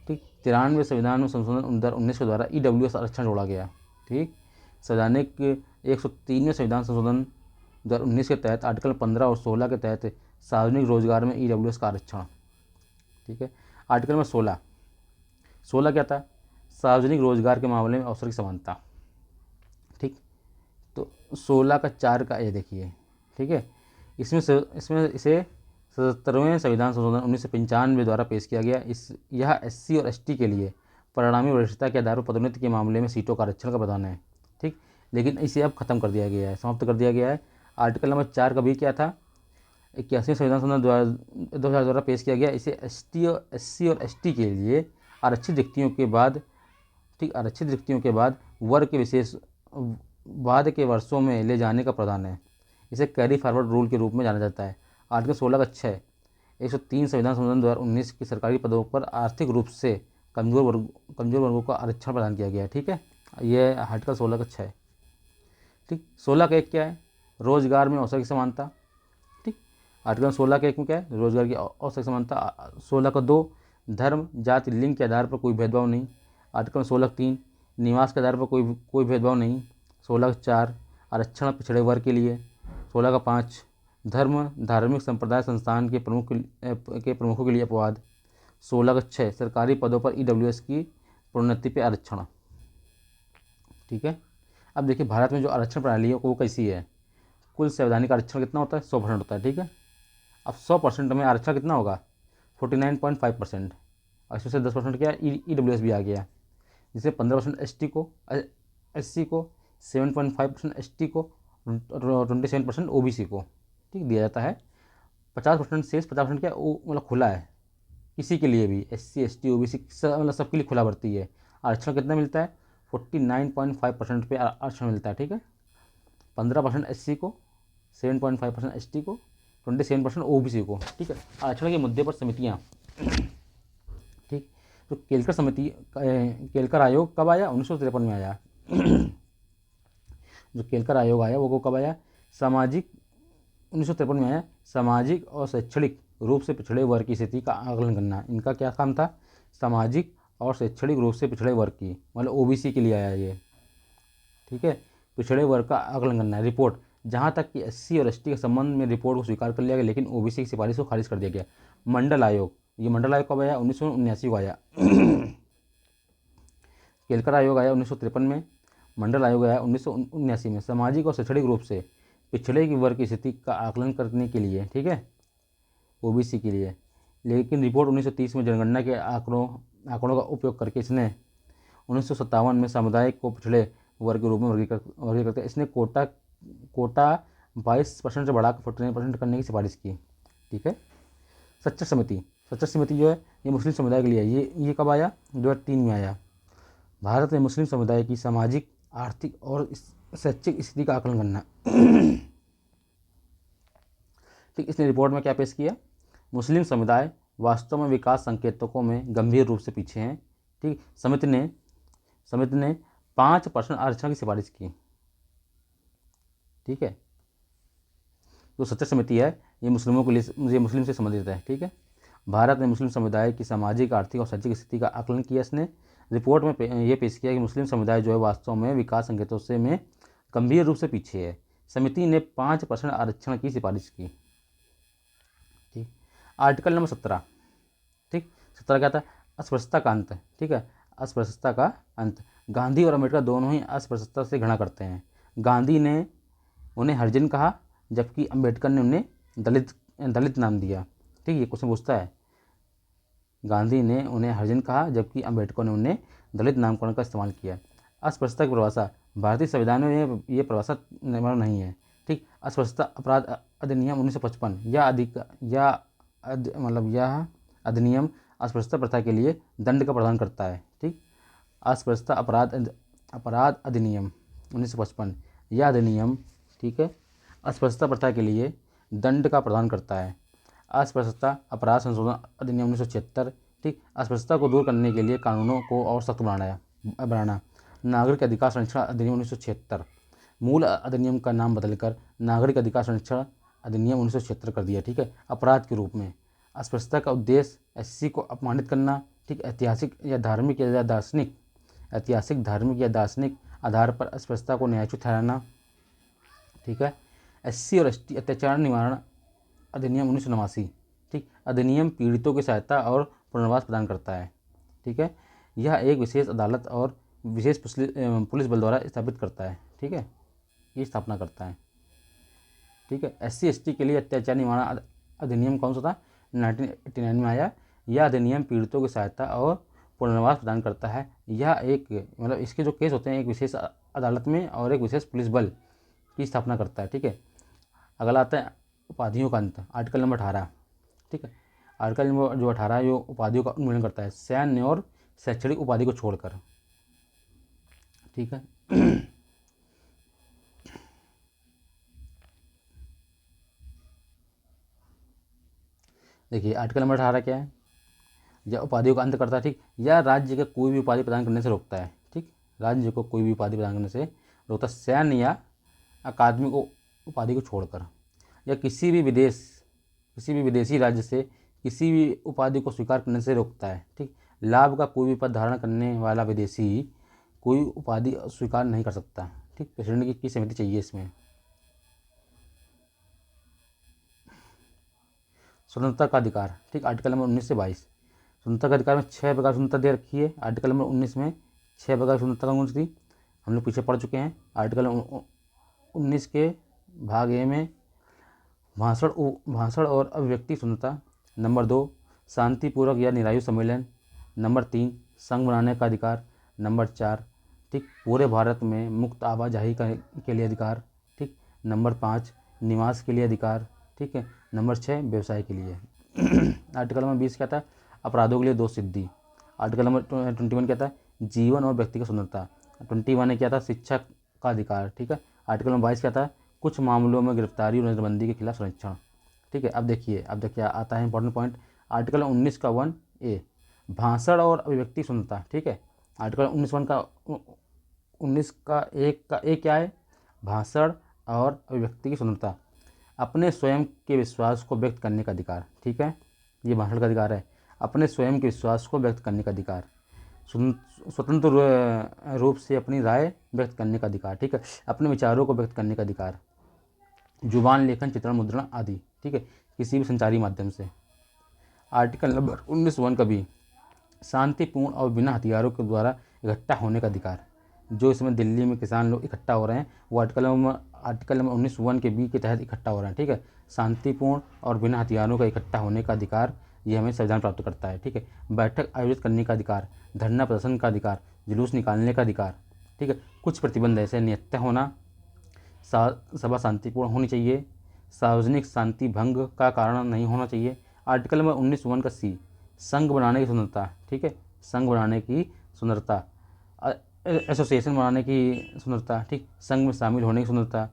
ठीक, 93 संविधान संशोधन 2019 के द्वारा ईडब्ल्यूएस आरक्षण जोड़ा गया, ठीक। संवैधानिक 103वें संविधान संशोधन 2019 के तहत आर्टिकल 15 और 16 के तहत सार्वजनिक रोजगार में ईडब्ल्यूएस का आरक्षण, ठीक है। आर्टिकल नंबर 16 क्या था, सार्वजनिक रोजगार के मामले में अवसर की समानता, ठीक। तो 16 का 4 देखिए, ठीक है। इसमें इसे 77वें संविधान संशोधन 1995 द्वारा पेश किया गया। यह एससी और एसटी के लिए परिणामी वरिष्ठता के आधार पर पदोन्नति के मामले में सीटों का आरक्षण का प्रावधान है, ठीक। लेकिन इसे अब खत्म कर दिया गया है, समाप्त कर दिया गया है। आर्टिकल नंबर 4 का भी क्या था, 81वें संविधान संशोधन 2000 द्वारा पेश किया गया। इसे एससी और एसटी के लिए आरक्षित रिक्तियों के बाद, ठीक, आरक्षित रिक्तियों के बाद वर्ग के विशेष बाद के वर्षों में ले जाने का प्रावधान है। इसे कैरी फॉरवर्ड रूल के रूप में जाना जाता है। आर्टिकल 16 का 6, 103 संविधान संशोधन 2019 के सरकारी पदों पर आर्थिक रूप से कमजोर वर्गों का आरक्षण प्रदान किया गया है, ठीक है। यह आर्टिकल 16 का 6, ठीक। 16 का 1 क्या है, रोजगार में अवसर की समानता, ठीक। आर्टिकल 16 का 1 में क्या है, रोजगार की अवसर की समानता। 16 का 2, धर्म, जाति, लिंग के आधार पर कोई भेदभाव नहीं। आर्टिकल 16 का 3, निवास के आधार पर कोई भेदभाव नहीं। 16 का 4, आरक्षण पिछड़े वर्ग के लिए। 16 का 5, धर्म, धार्मिक संप्रदाय संस्थान के प्रमुखों के लिए अपवाद। 16 का 6, सरकारी पदों पर ईडब्ल्यूएस की प्रोन्नति पे आरक्षण, ठीक है। अब देखिए भारत में जो आरक्षण प्रणाली है वो कैसी है, कुल संवैधानिक आरक्षण कितना होता है, 100% होता है, ठीक है। अब 100% में आरक्षण कितना होगा, 49.5%, और इसमें से 10% क्या है, ईडब्ल्यूएस भी आ गया, जिससे 15% एससी को, 7.5% एसटी को, 27% ओबीसी को, ठीक, दिया जाता है। 50% शेष 50% क्या वो मतलब खुला है, किसी के लिए भी, एससी एसटी ओबीसी मतलब सबके लिए खुला भर्ती है। आरक्षण कितना मिलता है, 49.5% पे आरक्षण मिलता है, ठीक है। 15% एससी को, 7.5% एसटी को, 27% ओबीसी को, ठीक है। आरक्षण के मुद्दे पर समितियाँ, ठीक। तो केलकर आयोग कब आया, 1953 में आया। जो केलकर आयोग आया वो कब आया, 1953 में आया। सामाजिक और शैक्षणिक रूप से पिछड़े वर्ग की स्थिति का आकलन करना, इनका क्या काम था, सामाजिक और शैक्षणिक रूप से पिछड़े वर्ग की, मतलब ओबीसी के लिए आया ये, ठीक है। पिछड़े वर्ग का आकलन करना है। रिपोर्ट, जहाँ तक कि एससी और एसटी के संबंध में रिपोर्ट को स्वीकार कर लिया गया, लेकिन ओबीसी की सिफारिश को खारिज कर दिया गया। मंडल आयोग, ये मंडल आयोग कब आया, 1979 को आया। केलकर आयोग आया 1953 में, मंडल आयोग आया 1979 में। सामाजिक और शैक्षणिक रूप से पिछड़े वर्ग की स्थिति का आकलन करने के लिए, ठीक है, ओबीसी के लिए। लेकिन रिपोर्ट 1930 में जनगणना के आंकड़ों का उपयोग करके इसने 1957 में सामुदायिक को पिछड़े वर्ग के रूप में वर्गीकृत करके इसने कोटा 22% से बढ़ाकर 49% करने की सिफारिश की, ठीक है। सच्चर समिति, सत्तर समिति जो है ये मुस्लिम समुदाय के लिए है। ये कब आया? 2003 में आया। भारत में मुस्लिम समुदाय की सामाजिक, आर्थिक और शैक्षिक स्थिति का आकलन करना। ठीक, इसने रिपोर्ट में क्या पेश किया? मुस्लिम समुदाय वास्तव में विकास संकेतकों में गंभीर रूप से पीछे हैं। ठीक, समिति ने 5% आरक्षण की सिफारिश की। ठीक है, जो सत्तर समिति है ये मुस्लिमों के लिए, ये मुस्लिम से संबंधित है। ठीक है, भारत में मुस्लिम समुदाय की सामाजिक, आर्थिक और शैक्षिक स्थिति का आकलन किया इसने। रिपोर्ट में ये पेश किया कि मुस्लिम समुदाय जो है वास्तव में विकास संकेतों से में गंभीर रूप से पीछे है। समिति ने 5% आरक्षण की सिफारिश की। ठीक, आर्टिकल नंबर 17। ठीक, 17 क्या था? अस्पृश्यता का अंत। ठीक है, अस्पृश्यता का अंत। गांधी और अम्बेडकर दोनों ही अस्पृश्यता से घृणा करते हैं। गांधी ने उन्हें हरिजन कहा, जबकि अम्बेडकर ने उन्हें दलित नाम दिया। ठीक, ये क्वेश्चन पूछता है। गांधी ने उन्हें हरिजन कहा, जबकि अम्बेडकर ने उन्हें दलित नामकरण का इस्तेमाल किया। अस्पृश्यता की परिभाषा, भारतीय संविधान में ये परिभाषा निर्माण नहीं है। ठीक, अस्पृश्यता अपराध अधिनियम 1955 यह अधिनियम अस्पृश्यता प्रथा के लिए दंड का प्रावधान करता है। ठीक, अस्पृश्यता अपराध अधिनियम 1955 यह अधिनियम, ठीक है, अस्पृश्यता प्रथा के लिए दंड का प्रावधान करता है। अस्पृश्यता अपराध संशोधन अधिनियम 1976। ठीक, अस्पृश्यता को दूर करने के लिए कानूनों को और सख्त बनाना। नागरिक अधिकार संरक्षण अधिनियम 1976, मूल अधिनियम का नाम बदलकर नागरिक अधिकार संरक्षण अधिनियम 1976 कर दिया। ठीक है, अपराध के रूप में। अस्पृश्यता का उद्देश्य एससी को अपमानित करना। ठीक, ऐतिहासिक या धार्मिक आधार पर अस्पृश्यता को न्यायोचित ठहराना। ठीक है, एससी और एसटी अत्याचार निवारण अधिनियम 1989। ठीक, अधिनियम पीड़ितों की सहायता और पुनर्वास प्रदान करता है। ठीक है, यह एक विशेष अदालत और विशेष पुलिस बल द्वारा स्थापित करता है। ठीक है, ये स्थापना करता है। ठीक है, एससी एसटी के लिए अत्याचार निवारण अधिनियम कौन सा था? 1989 में आया। यह अधिनियम पीड़ितों की सहायता और पुनर्वास प्रदान करता है। यह एक इसके जो केस होते हैं एक विशेष अदालत में और एक विशेष पुलिस बल की स्थापना करता है। ठीक है, अगला आता है उपाधियों का अंत, आर्टिकल नंबर 18। ठीक है, आर्टिकल नंबर जो 18 जो उपाधियों का उन्मूलन करता है, सैन्य और शैक्षणिक उपाधि को छोड़कर। ठीक है, देखिए आर्टिकल नंबर 18 क्या है? यह उपाधियों का अंत करता है। ठीक, यह राज्य के कोई भी उपाधि प्रदान करने से रोकता है। ठीक, राज्य को कोई भी उपाधि प्रदान करने से रोकता है, सैन्य या अकादमिक उपाधि को छोड़कर। या किसी भी विदेशी राज्य से किसी भी उपाधि को स्वीकार करने से रोकता है। ठीक, लाभ का कोई भी पद धारण करने वाला विदेशी कोई उपाधि स्वीकार नहीं कर सकता। ठीक, प्रेसिडेंट की सहमति चाहिए इसमें। स्वतंत्रता का अधिकार। ठीक, आर्टिकल नंबर 19 से 22। स्वतंत्रता का अधिकार में 6 प्रकार स्वतंत्रता दे रखी है। आर्टिकल नंबर 19 में 6 प्रकार स्वतंत्रता कौन सी थी? हम लोग पीछे पढ़ चुके हैं। आर्टिकल 19 के भाग ए में भाषण और अभिव्यक्ति स्वतंत्रता। नंबर 2, शांतिपूर्वक या निरायु सम्मेलन। नंबर 3, संघ बनाने का अधिकार। नंबर 4, ठीक, पूरे भारत में मुक्त आवाजाही के लिए अधिकार। ठीक, नंबर 5, निवास के लिए अधिकार। ठीक है, नंबर 6, व्यवसाय के लिए। आर्टिकल नंबर 20 क्या था? अपराधों के लिए दोष सिद्धि। आर्टिकल नंबर 21 क्या था? जीवन और व्यक्तिगत स्वतंत्रता। 21 ने क्या था? शिक्षा का अधिकार। ठीक है, आर्टिकल नंबर 22 क्या था? कुछ मामलों में गिरफ्तारी और नजरबंदी के खिलाफ संरक्षण। ठीक है, अब देखिए आता है इंपॉर्टेंट पॉइंट। आर्टिकल 19 का 1A, भाषण और अभिव्यक्ति स्वतंत्रता। ठीक है, आर्टिकल 19 का 1 क्या है? भाषण और अभिव्यक्ति की स्वतंत्रता, अपने स्वयं के विश्वास को व्यक्त करने का अधिकार। ठीक है, ये भाषण का अधिकार है, अपने स्वयं के विश्वास को व्यक्त करने का अधिकार, स्वतंत्र रूप से अपनी राय व्यक्त करने का अधिकार। ठीक है, अपने विचारों को व्यक्त करने का अधिकार, जुबान, लेखन, चित्रण, मुद्रण आदि। ठीक है, किसी भी संचारी माध्यम से। आर्टिकल नंबर 19(1) का भी शांतिपूर्ण और बिना हथियारों के द्वारा इकट्ठा होने का अधिकार। जो इसमें दिल्ली में किसान लोग इकट्ठा हो रहे हैं वो आर्टिकल नंबर 19(1) के बी के तहत इकट्ठा हो रहे हैं। ठीक है, शांतिपूर्ण और बिना हथियारों का इकट्ठा होने का अधिकार ये हमें संविधान प्राप्त करता है। ठीक है, बैठक आयोजित करने का अधिकार, धरना प्रदर्शन का अधिकार, जुलूस निकालने का अधिकार। ठीक है, कुछ प्रतिबंध ऐसे निहत्था होना, सभा शांतिपूर्ण होनी चाहिए, सार्वजनिक शांति भंग का कारण नहीं होना चाहिए, आर्टिकल नंबर 19(1) का सी, संघ बनाने की स्वतंत्रता, ठीक है, संघ बनाने की स्वतंत्रता, एसोसिएशन बनाने की स्वतंत्रता, ठीक, संघ में शामिल होने की स्वतंत्रता,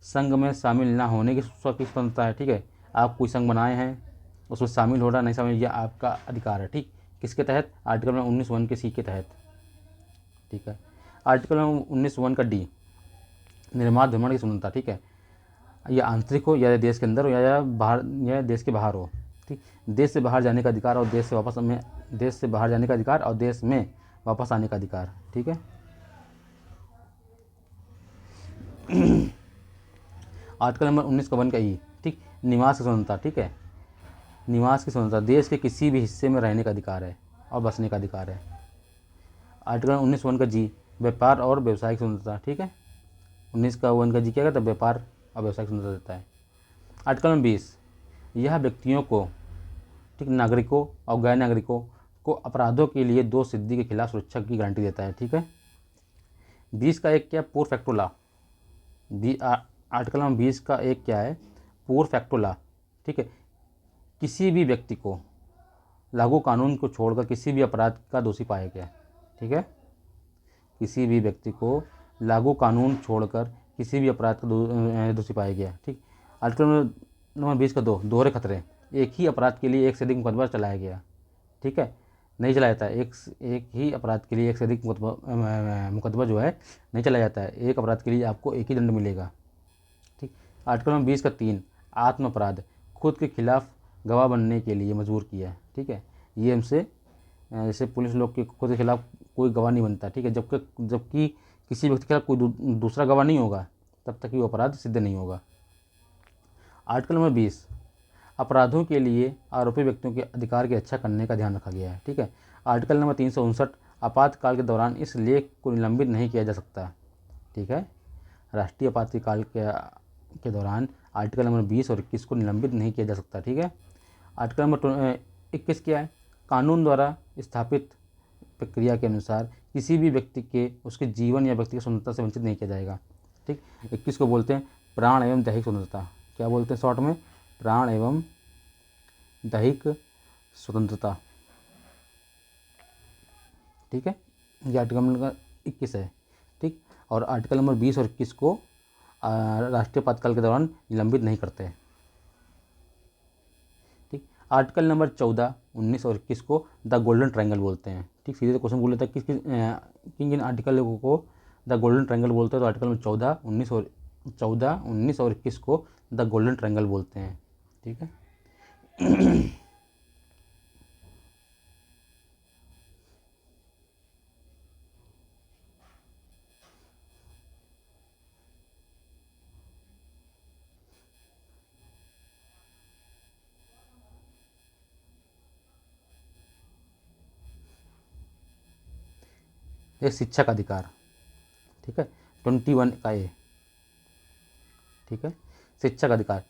संघ में शामिल ना होने की स्वतंत्रता है, ठीक है, आप कोई संघ बनाए हैं, उसमें शामिल हो रहा नहीं शामिल, यह आपका अधिकार है, ठीक, किसके तहत, आर्टिकल नंबर 19(1) के सी के तहत, ठीक है। आर्टिकल नंबर 19(1) का डी, निर्माण भ्रमण की स्वतंत्रता, ठीक है, या आंतरिक हो या देश के अंदर हो या बाहर या देश के बाहर हो, ठीक, देश से बाहर जाने का अधिकार और देश से बाहर जाने का अधिकार और देश में वापस आने का अधिकार, ठीक है। आर्टिकल नंबर 19 का 1 का ई, ठीक, निवास की स्वतंत्रता, ठीक है, निवास की स्वतंत्रता, देश के किसी भी हिस्से में रहने का अधिकार है और बसने का अधिकार है। आर्टिकल 19(1) का जी, व्यापार और व्यवसायिक स्वतंत्रता, ठीक है, 19 का 1 का जी क्या कहता है, व्यापार और व्यवसायिक स्वतंत्रता देता है। आर्टिकल नंबर 20, यह व्यक्तियों को, ठीक, नागरिकों और गैर नागरिकों को अपराधों के लिए दो सिद्धि के खिलाफ सुरक्षा की गारंटी देता है, ठीक है। 20 का 1 क्या, पूर्व फैक्टो लॉ, आर्टिकल नंबर 20 का 1 क्या है, पूर्व फैक्टो लॉ, ठीक है, किसी भी व्यक्ति को लागू कानून को छोड़कर किसी भी अपराध का दोषी पाया गया, ठीक है, किसी भी व्यक्ति को लागू कानून छोड़कर किसी भी अपराध का दोषी पाया गया, ठीक। आर्टिकल नंबर 20 का 2, दोहरे खतरे, एक ही अपराध के लिए एक से अधिक मुकदमा चलाया गया, ठीक है, नहीं चलाया जाता है, एक ही अपराध के लिए एक से अधिक मुकदमा जो है नहीं चलाया जाता है, एक अपराध के लिए आपको एक ही दंड मिलेगा, ठीक। आर्टिकल नंबर 20 का 3, आत्म अपराध, खुद के खिलाफ गवाह बनने के लिए मजबूर किया, ठीक है, ये हमसे जैसे पुलिस लोग के खुद के खिलाफ कोई गवाह नहीं बनता, ठीक है, जबकि किसी व्यक्ति के खिलाफ कोई दूसरा गवाह नहीं होगा तब तक वो अपराध सिद्ध नहीं होगा। आर्टिकल नंबर 20, अपराधों के लिए आरोपी व्यक्तियों के अधिकार की रक्षा करने का ध्यान रखा गया है, ठीक है। आर्टिकल नंबर 359, आपातकाल के दौरान इस लेख को निलंबित नहीं किया जा सकता, ठीक है, राष्ट्रीय आपातकाल के दौरान आर्टिकल नंबर 20 और 21 को निलंबित नहीं किया जा सकता, ठीक है। आर्टिकल नंबर 21 क्या है, कानून द्वारा स्थापित प्रक्रिया के अनुसार किसी भी व्यक्ति के उसके जीवन या व्यक्ति की स्वतंत्रता से वंचित नहीं किया जाएगा, ठीक। 21 को बोलते हैं प्राण एवं दैहिक स्वतंत्रता, क्या बोलते हैं शॉर्ट में, प्राण एवं दैहिक स्वतंत्रता, ठीक है, ये आर्टिकल नंबर 21 है, ठीक। और आर्टिकल नंबर 20 और 21 को राष्ट्रीय आपातकाल के दौरान निलंबित नहीं करते, ठीक। आर्टिकल नंबर 14, 19 और 21 को द गोल्डन ट्रायंगल बोलते हैं, ठीक, सीधे क्वेश्चन बोल लेता है किन किन आर्टिकल को द गोल्डन ट्रायंगल बोलते हैं, तो आर्टिकल नंबर 14, 19 और 21 को द गोल्डन ट्रायंगल बोलते हैं, ठीक है। एक शिक्षा का अधिकार, ठीक है, 21 का ए, ठीक है, शिक्षा का अधिकार,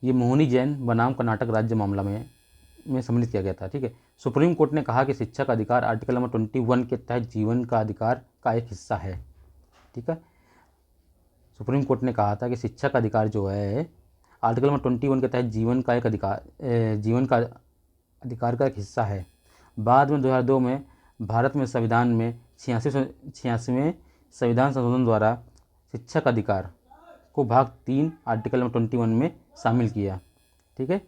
ये मोहिनी जैन बनाम कर्नाटक राज्य मामला में सम्मिलित किया गया था, ठीक है। सुप्रीम कोर्ट ने कहा कि शिक्षा का अधिकार आर्टिकल नंबर 21 के तहत जीवन का अधिकार का एक हिस्सा है, ठीक है। सुप्रीम कोर्ट ने कहा था कि शिक्षा का अधिकार जो है आर्टिकल नंबर 21 के तहत जीवन का अधिकार का एक हिस्सा है। बाद में 2002 में भारत में संविधान में 86वें संविधान संशोधन द्वारा शिक्षा का अधिकार को भाग 3 आर्टिकल नंबर 21 में शामिल किया, ठीक है,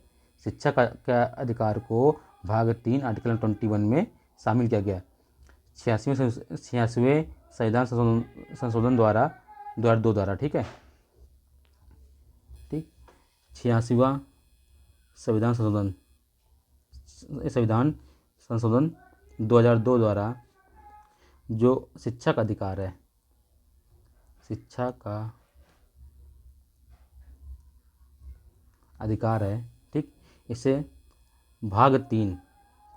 शिक्षा का अधिकार को भाग 3 आर्टिकल नंबर 21 में शामिल किया गया 86वें संविधान संशोधन द्वारा 2002 द्वारा, ठीक है, ठीक, 86वां संविधान संशोधन 2002 द्वारा जो शिक्षा का अधिकार है, शिक्षा का अधिकार है, ठीक, इसे भाग 3,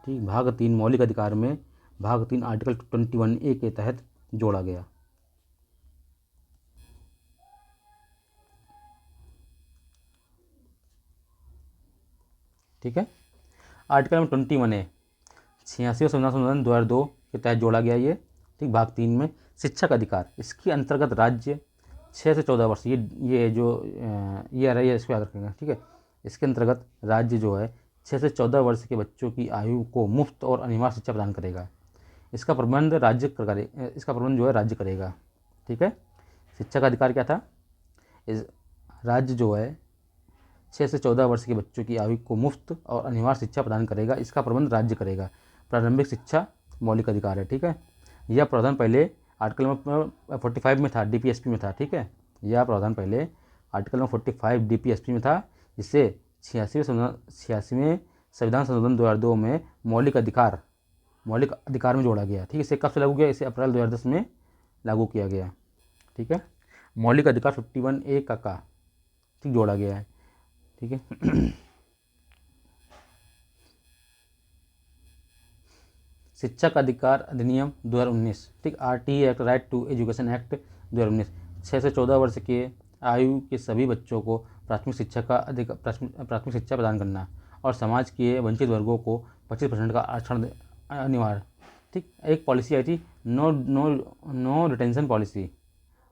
ठीक, भाग 3 मौलिक अधिकार में भाग 3 आर्टिकल 21A के तहत जोड़ा गया, ठीक है। आर्टिकल नंबर 21A 86वें संविधान संशोधन 2002 के तहत जोड़ा गया ये, ठीक, भाग 3 में शिक्षा का अधिकार, इसके अंतर्गत राज्य 6 से 14 वर्ष, ये जो ये आ रहा है इसको याद रखेंगे, ठीक है, इसके अंतर्गत राज्य जो है 6 से 14 वर्ष के बच्चों की आयु को मुफ्त और अनिवार्य शिक्षा प्रदान करेगा। इसका प्रबंध जो है राज्य करेगा। ठीक है, शिक्षा का अधिकार क्या था? राज्य जो है 6 से 14 वर्ष के बच्चों की आयु को मुफ्त और अनिवार्य शिक्षा प्रदान करेगा। इसका प्रबंध राज्य करेगा। प्रारंभिक शिक्षा मौलिक अधिकार है। ठीक है, यह प्रावधान पहले आर्टिकल नंबर 45 में था, DPSP में था। ठीक है, यह प्रावधान पहले आर्टिकल नंबर 45 DPSP में था, जिसे 86वें संविधान संशोधन 2002 में मौलिक अधिकार में जोड़ा गया। ठीक है, इसे कब से लागू किया? इसे अप्रैल 2010 में लागू किया गया। ठीक है, मौलिक अधिकार 51A का ठीक जोड़ा गया है। ठीक है शिक्षा का अधिकार अधिनियम 2019, ठीक, RTE act, right to education act 2019, 6 से 14 वर्ष के आयु के सभी बच्चों को प्राथमिक शिक्षा प्रदान करना और समाज के वंचित वर्गों को 25% का आरक्षण अनिवार्य। ठीक, एक पॉलिसी आई थी, no retention policy,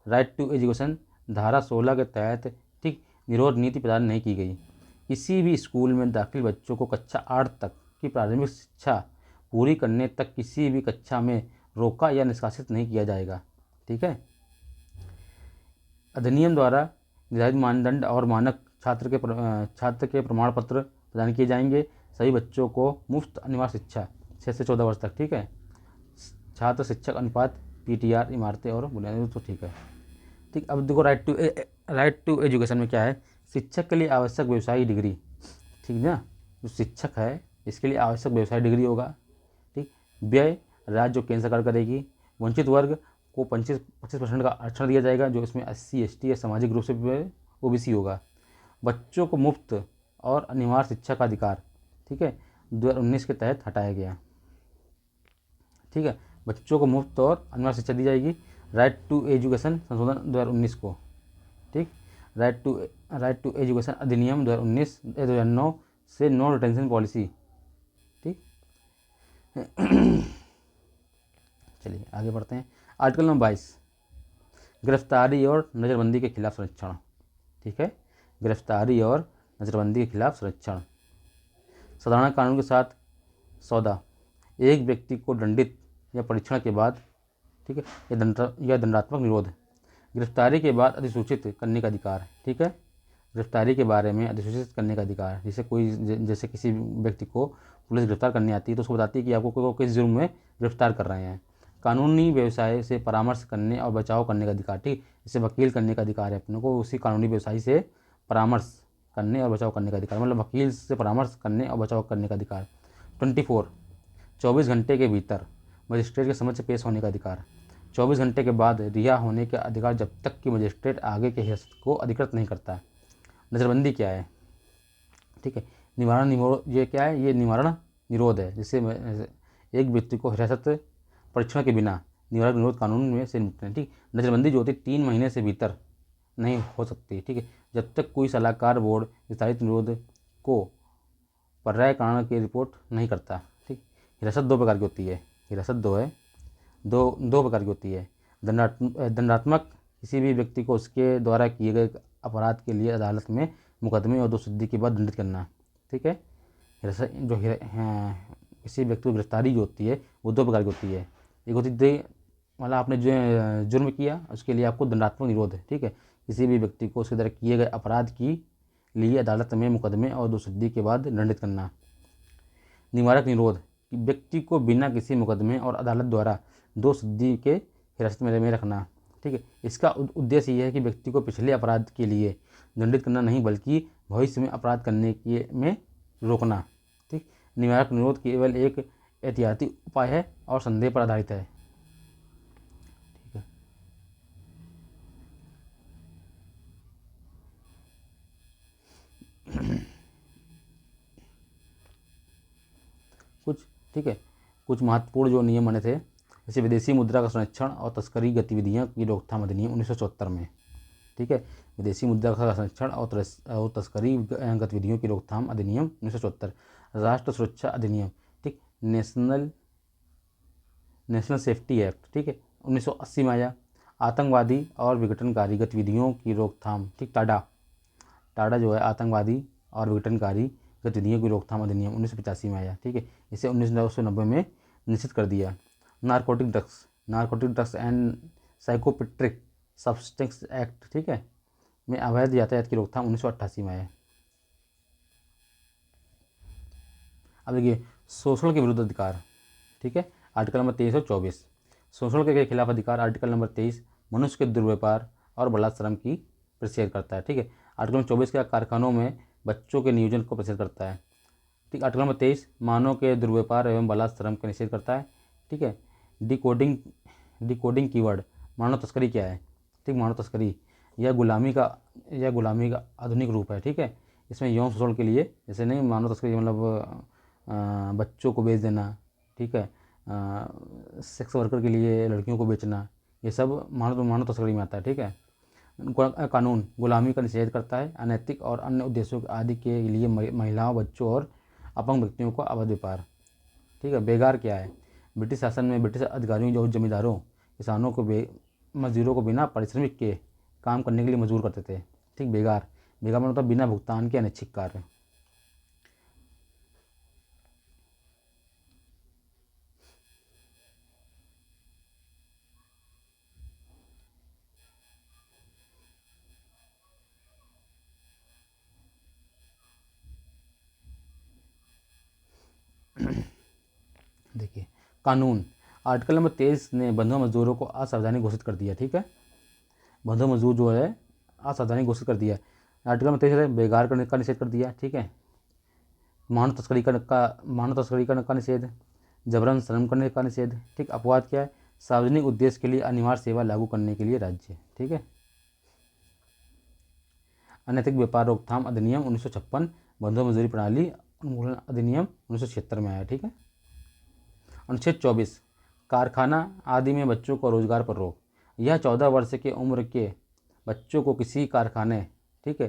right to education, धारा 16 के तहत ठीक निरोध नीति प्रदान नहीं की गई। किसी भी स्कूल में दाखिल बच्चों को कक्षा 8 तक की प्राथमिक शिक्षा पूरी करने तक किसी भी कक्षा में रोका या निष्कासित नहीं किया जाएगा। ठीक है, अधिनियम द्वारा निर्धारित मानदंड और मानक छात्र के प्रमाण पत्र प्रदान किए जाएंगे। सभी बच्चों को मुफ्त अनिवार्य शिक्षा 6 से 14 वर्ष तक। ठीक है, छात्र शिक्षक अनुपात, PTR, इमारतें और बुनियादी। तो ठीक है, ठीक। अब देखो राइट टू एजुकेशन में क्या है? शिक्षक के लिए आवश्यक व्यवसायिक डिग्री। ठीक ना, जो शिक्षक है इसके लिए आवश्यक व्यवसायिक डिग्री होगा। ठीक, व्यय राज्य और केंद्र सरकार करेगी। वंचित वर्ग को 25% का आरक्षण दिया जाएगा, जो इसमें SC ST या सामाजिक रूप से OBC होगा। बच्चों को मुफ्त और अनिवार्य शिक्षा का अधिकार, ठीक है, 2019 के तहत हटाया गया। ठीक है, बच्चों को मुफ्त और अनिवार्य शिक्षा दी जाएगी। राइट टू एजुकेशन संशोधन 2019 को, ठीक, राइट टू एजुकेशन अधिनियम 2009 से नो रिटेंशन पॉलिसी। ठीक चलिए आगे बढ़ते हैं। आर्टिकल नंबर 22, गिरफ्तारी और नज़रबंदी के खिलाफ संरक्षण। ठीक है, गिरफ्तारी और नज़रबंदी के खिलाफ संरक्षण। साधारण कानून के साथ सौदा, एक व्यक्ति को दंडित या परीक्षण के बाद, ठीक है, या दंडात्मक निरोध। गिरफ्तारी के बाद अधिसूचित करने का अधिकार। ठीक है, गिरफ्तारी के बारे में अधिसूचित करने का अधिकार। जैसे किसी व्यक्ति को पुलिस गिरफ्तार करने आती है तो उसको बताती है कि आपको किस जुर्म में गिरफ्तार कर रहे हैं। कानूनी व्यवसाय से परामर्श करने और बचाव करने का अधिकार। ठीक, इसे वकील करने का अधिकार है अपने को, उसी कानूनी व्यवसाय से परामर्श करने और बचाव करने का अधिकार, मतलब वकील से परामर्श करने और बचाव करने का अधिकार। 24 घंटे के भीतर मजिस्ट्रेट के समक्ष पेश होने का अधिकार। 24 घंटे के बाद रिहा होने का अधिकार, जब तक कि मजिस्ट्रेट आगे के हिरासत को अधिकृत नहीं करता। नज़रबंदी क्या है? ठीक है, निवारण निरोध। ये क्या है? ये निवारण निरोध है, जिससे एक व्यक्ति को हिरासत परीक्षण के बिना निवारण निरोध कानून में से निपटना। ठीक, नज़रबंदी जो होती है 3 महीने से भीतर नहीं हो सकती। ठीक है, जब तक कोई सलाहकार बोर्ड विस्तारित निरोध को पर्याय कारण की रिपोर्ट नहीं करता। ठीक, हिरासत 2 प्रकार की होती है। हिरासत दो प्रकार की होती है। दंडात्मक, किसी भी व्यक्ति को उसके द्वारा किए गए अपराध के लिए अदालत में मुकदमे और दोषसिद्धि के बाद दंडित करना। ठीक है, किसी व्यक्ति को गिरफ्तारी जो होती है वो 2 प्रकार की होती है। एक होती है मतलब आपने जो जुर्म किया उसके लिए आपको दंडात्मक निरोध है। ठीक है, किसी भी व्यक्ति को उसके द्वारा किए गए अपराध की लिए अदालत में मुकदमे और दोषसिद्धि के बाद दंडित करना। निवारक निरोध, व्यक्ति को बिना किसी मुकदमे और अदालत द्वारा दोषसिद्धि के हिरासत में रखना। ठीक है, इसका उद्देश्य यह है कि व्यक्ति को पिछले अपराध के लिए दंडित करना नहीं, बल्कि भविष्य में अपराध करने में रोकना। ठीक, निवारक निरोध केवल एक एहतियाती उपाय है और संदेह पर आधारित है। ठीक है, ठीक है, कुछ महत्वपूर्ण जो नियम बने थे, जैसे विदेशी मुद्रा का संरक्षण और तस्करी गतिविधियों की रोकथाम अधिनियम 1974 में। ठीक है, विदेशी मुद्रा का संरक्षण और तस्करी गतिविधियों की रोकथाम अधिनियम 1974। राष्ट्र सुरक्षा अधिनियम, ठीक, नेशनल सेफ्टी एक्ट, ठीक है, 1980 में आया। आतंकवादी और विघटनकारी गतिविधियों की रोकथाम, ठीक, टाडा जो है आतंकवादी और विघटनकारी गतिविधियों की रोकथाम अधिनियम 1985 में आया। ठीक है, इसे 1990 में निश्चित कर दिया। Narcotic drugs and psychotropic substance act, ठीक है, में अवैध यातायात की रोकथाम 1988 में आया। अब देखिए शोषण के विरुद्ध अधिकार, ठीक है, आर्टिकल नंबर 23 और 24। शोषण के खिलाफ अधिकार आर्टिकल नंबर 23 मनुष्य के दुर्व्यवहार और बलात्श्रम की प्रतिषेध करता है। ठीक है, आर्टिकल नंबर 24 का कारखानों में बच्चों के नियोजन को प्रतिषेध करता है। ठीक, आर्टिकल नंबर 23 मानव के दुर्व्यवहार एवं बलात्श्रम का निषेध करता है। ठीक है, डिकोडिंग कीवर्ड, मानव तस्करी क्या है? ठीक, मानव तस्करी यह गुलामी का आधुनिक रूप है। ठीक है, इसमें यौन शोषण के लिए, जैसे नहीं मानव तस्करी मतलब बच्चों को बेच देना, ठीक है, सेक्स वर्कर के लिए लड़कियों को बेचना, ये सब मानव तस्करी में आता है। ठीक है, कानून गुलामी का निषेध करता है। अनैतिक और अन्य उद्देश्यों आदि के लिए महिलाओं, बच्चों और अपंग व्यक्तियों को अवैध व्यापार। ठीक है, बेगार क्या है? ब्रिटिश शासन में ब्रिटिश अधिकारियों जो जमींदारों, किसानों को मजदूरों को बिना पारिश्रमिक के काम करने के लिए मजबूर करते थे। ठीक, बेगार मतलब बिना भुगतान के अनैच्छिक कार्य। देखिए कानून, आर्टिकल नंबर 23 ने बंधुआ मजदूरों को असावधानी घोषित कर दिया। ठीक है, बंधुआ मजदूर जो है असावधानी घोषित कर दिया। आर्टिकल नंबर 23 ने बेगार करने का निषेध कर दिया। ठीक है, मानव तस्करी का निषेध, जबरन श्रम करने का निषेध। ठीक, अपवाद क्या है? सार्वजनिक उद्देश्य के लिए अनिवार्य सेवा लागू करने के लिए राज्य। ठीक है, अनैतिक व्यापार रोकथाम अधिनियम 1956, बंधुआ मजदूरी प्रणाली उन्मूलन अधिनियम 1976 में आया। ठीक है, अनुच्छेद 24 कारखाना आदि में बच्चों को रोजगार पर रोक। यह 14 वर्ष के उम्र के बच्चों को किसी कारखाने, ठीक है,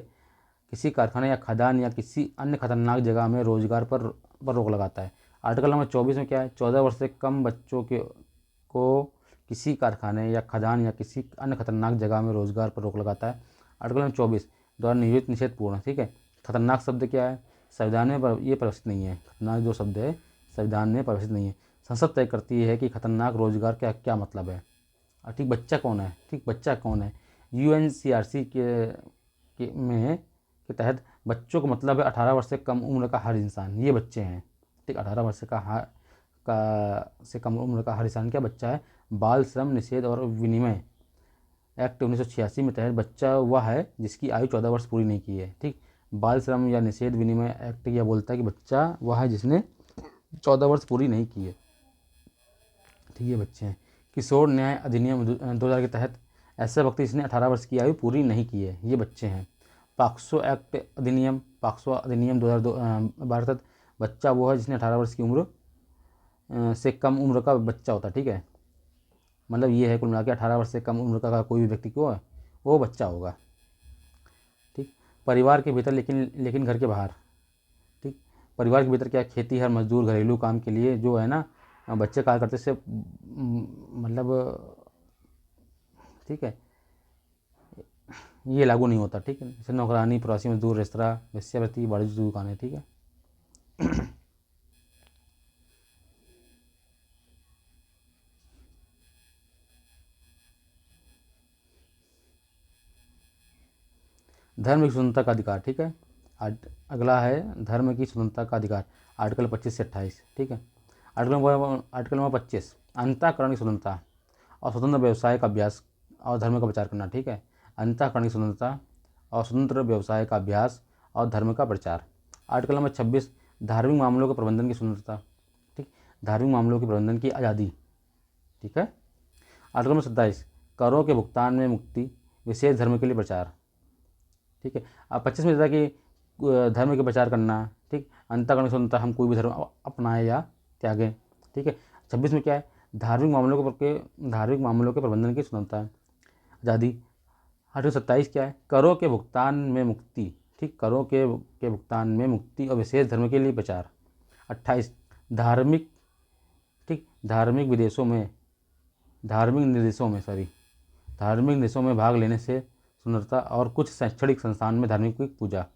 किसी कारखाने या खदान या किसी अन्य खतरनाक जगह में रोजगार पर रोक लगाता है। आर्टिकल नंबर 24 में क्या है? 14 वर्ष से कम बच्चों को किसी कारखाने या खदान या किसी अन्य खतरनाक जगह में रोजगार पर रोक लगाता है। आर्टिकल नंबर 24 द्वारा नियोजित निषेध पूर्ण। ठीक है, खतरनाक शब्द क्या है? संविधान में ये परिभाषित नहीं है। खतरनाक जो शब्द है संविधान में परिभाषित नहीं है। संसद तय करती है कि खतरनाक रोजगार क्या क्या मतलब है। ठीक, बच्चा कौन है? ठीक, बच्चा कौन है? UNCRC के तहत बच्चों का मतलब है 18 वर्ष से कम उम्र का हर इंसान, ये बच्चे हैं। ठीक, 18 वर्ष से कम उम्र का हर इंसान क्या बच्चा है? बाल श्रम निषेध और विनिमय एक्ट 1986 में तहत बच्चा वह है जिसकी आयु 14 वर्ष पूरी नहीं की है। ठीक, बाल श्रम या निषेध विनिमय एक्ट यह बोलता है कि बच्चा वह है जिसने 14 वर्ष पूरी नहीं की है। ठीक, ये बच्चे हैं। किशोर न्याय अधिनियम 2000 के तहत ऐसा व्यक्ति जिसने 18 वर्ष की आयु पूरी नहीं की है, ये बच्चे हैं। पाक्सो अधिनियम 2012 तहत बच्चा वो है जिसने 18 वर्ष की उम्र से कम उम्र का बच्चा होता है। ठीक है, मतलब ये है कुल मिला के 18 वर्ष से कम उम्र का कोई भी व्यक्ति को वो बच्चा होगा। ठीक, परिवार के भीतर लेकिन घर के बाहर। ठीक, परिवार के भीतर क्या? खेती, हर मजदूर, घरेलू काम के लिए जो है ना बच्चे कार्य करते से मतलब, ठीक है, ये लागू नहीं होता। ठीक है, जैसे नौकरानी, प्रवासी मजदूर, रेस्तरां, वेश्यावृत्ति, बड़ी दुकानें। ठीक है, धर्म की स्वतंत्रता का अधिकार। ठीक है, अगला है धर्म की स्वतंत्रता का अधिकार, आर्टिकल 25 से 28। ठीक है, आर्टिकल नंबर 25 अंतःकरण की स्वतंत्रता और स्वतंत्र व्यवसाय का अभ्यास और धर्म का प्रचार करना। ठीक है, अंतःकरण की स्वतंत्रता और स्वतंत्र व्यवसाय का अभ्यास और धर्म का प्रचार। आर्टिकल नंबर 26 धार्मिक मामलों के प्रबंधन की स्वतंत्रता। ठीक, धार्मिक मामलों के प्रबंधन की आज़ादी। ठीक है, आर्टिकल नंबर 27 करों के भुगतान में मुक्ति, विशेष धर्म के लिए प्रचार। ठीक है, अब 25 में देता कि धर्म के प्रचार करना। ठीक, अंतःकरण स्वतंत्रता, हम कोई भी धर्म अपनाएं या त्यागें। ठीक है, 26 में क्या है? धार्मिक मामलों के प्रबंधन की स्वतंत्रता, आज़ादी। आर्टिकल 27 क्या है? करों के भुगतान में मुक्ति। ठीक, करों के भुगतान में मुक्ति और विशेष धर्म के लिए प्रचार। 28 धार्मिक, ठीक, धार्मिक निर्देशों में भाग लेने से स्वतंत्रता और कुछ शैक्षणिक संस्थान में धार्मिक पूजा।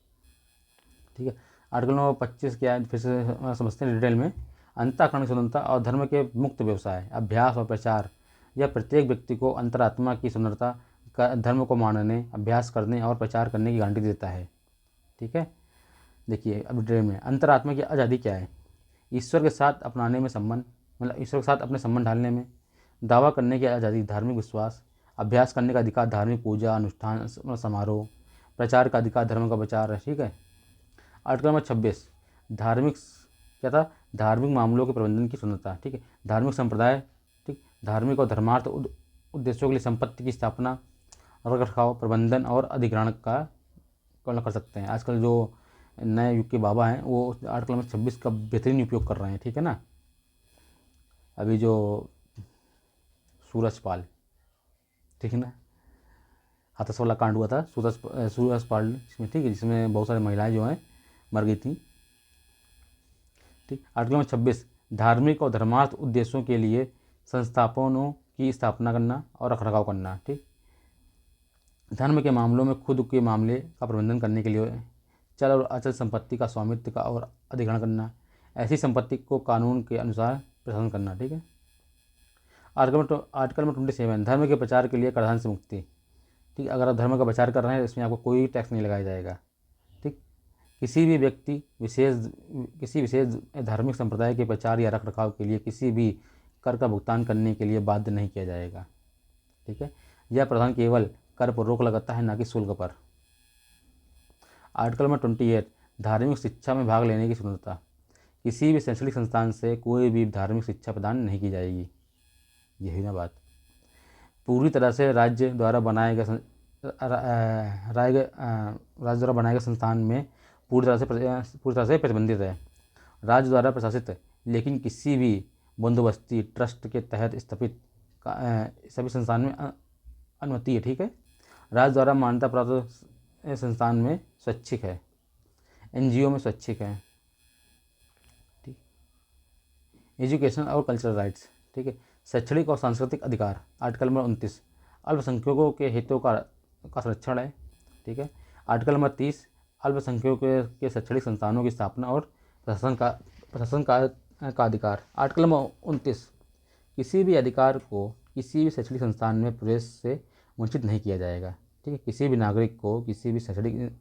ठीक है, आर्टिकल नंबर 25 क्या है, फिर से समझते हैं डिटेल में। अंतःकरण स्वतंत्रता और धर्म के मुक्त व्यवसाय, अभ्यास और प्रचार। यह प्रत्येक व्यक्ति को अंतरात्मा की स्वतंत्रता का धर्म को मानने, अभ्यास करने और प्रचार करने की गारंटी देता है। ठीक है, देखिए अब डिटेल में अंतरात्मा की आज़ादी क्या है। ईश्वर के साथ अपनाने में संबंध, मतलब ईश्वर के साथ अपने संबंध ढालने में, दावा करने की आज़ादी, धार्मिक विश्वास, अभ्यास करने का अधिकार, धार्मिक पूजा अनुष्ठान समारोह, प्रचार का अधिकार, धर्म का प्रचार है। ठीक है। आर्टिकल नंबर 26 धार्मिक क्या था, धार्मिक मामलों के प्रबंधन की स्वतंत्रता। ठीक है, धार्मिक संप्रदाय, ठीक, धार्मिक और धर्मार्थ उद्देश्यों के लिए संपत्ति की स्थापना, रख रखाव, प्रबंधन और अधिग्रहण का कर सकते हैं। आजकल जो नए युग के बाबा हैं वो आर्टिकल नंबर 26 का बेहतरीन उपयोग कर रहे हैं। ठीक है ना, अभी जो सूरजपाल, ठीक है ना, हाथरस वाला कांड हुआ था सूरजपाल इसमें, ठीक है, जिसमें बहुत सारी महिलाएं जो हैं मर गई थी। ठीक, आर्टिकल नंबर 26 धार्मिक और धर्मार्थ उद्देश्यों के लिए संस्थापनों की स्थापना करना और रखरखाव करना। ठीक, धर्म के मामलों में खुद के मामले का प्रबंधन करने के लिए चल और अचल संपत्ति का स्वामित्व का और अधिग्रहण करना, ऐसी संपत्ति को कानून के अनुसार प्रशासन करना। ठीक है। आर्टिकल नंबर 27 धर्म के प्रचार के लिए कराधान से मुक्ति। ठीक, अगर आप धर्म का प्रचार कर रहे हैं इसमें आपको कोई टैक्स नहीं लगाया जाएगा। ठीक, किसी भी व्यक्ति किसी विशेष धार्मिक संप्रदाय के प्रचार या रख रखाव के लिए किसी भी कर का भुगतान करने के लिए बाध्य नहीं किया जाएगा। ठीक है, यह प्रावधान केवल कर पर रोक लगाता है, ना कि शुल्क पर। आर्टिकल नंबर 28 धार्मिक शिक्षा में भाग लेने की स्वतंत्रता। किसी भी शैक्षणिक संस्थान से कोई भी धार्मिक शिक्षा प्रदान नहीं की जाएगी। यही ना बात। पूरी तरह से राज्य द्वारा बनाए गए संस्थान में पूरी तरह से प्रतिबंधित है। राज्य द्वारा प्रशासित है, लेकिन किसी भी बंदोबस्ती ट्रस्ट के तहत स्थापित सभी संस्थान में अनुमति है। ठीक है, राज्य द्वारा मान्यता प्राप्त संस्थान में स्वैच्छिक है, एनजीओ में स्वैच्छिक है। ठीक, एजुकेशन और कल्चरल राइट्स। ठीक है, शैक्षणिक और सांस्कृतिक अधिकार। आर्टिकल नंबर 29 अल्पसंख्यकों के हितों का संरक्षण है। ठीक है। आर्टिकल नंबर 30 अल्पसंख्यकों के शैक्षणिक संस्थानों की स्थापना और प्रशासन का अधिकार। आर्टिकल नंबर 29 किसी भी अधिकार को किसी भी शैक्षणिक संस्थान में प्रवेश से वंचित नहीं किया जाएगा। ठीक है, किसी भी नागरिक को किसी भी शैक्षणिक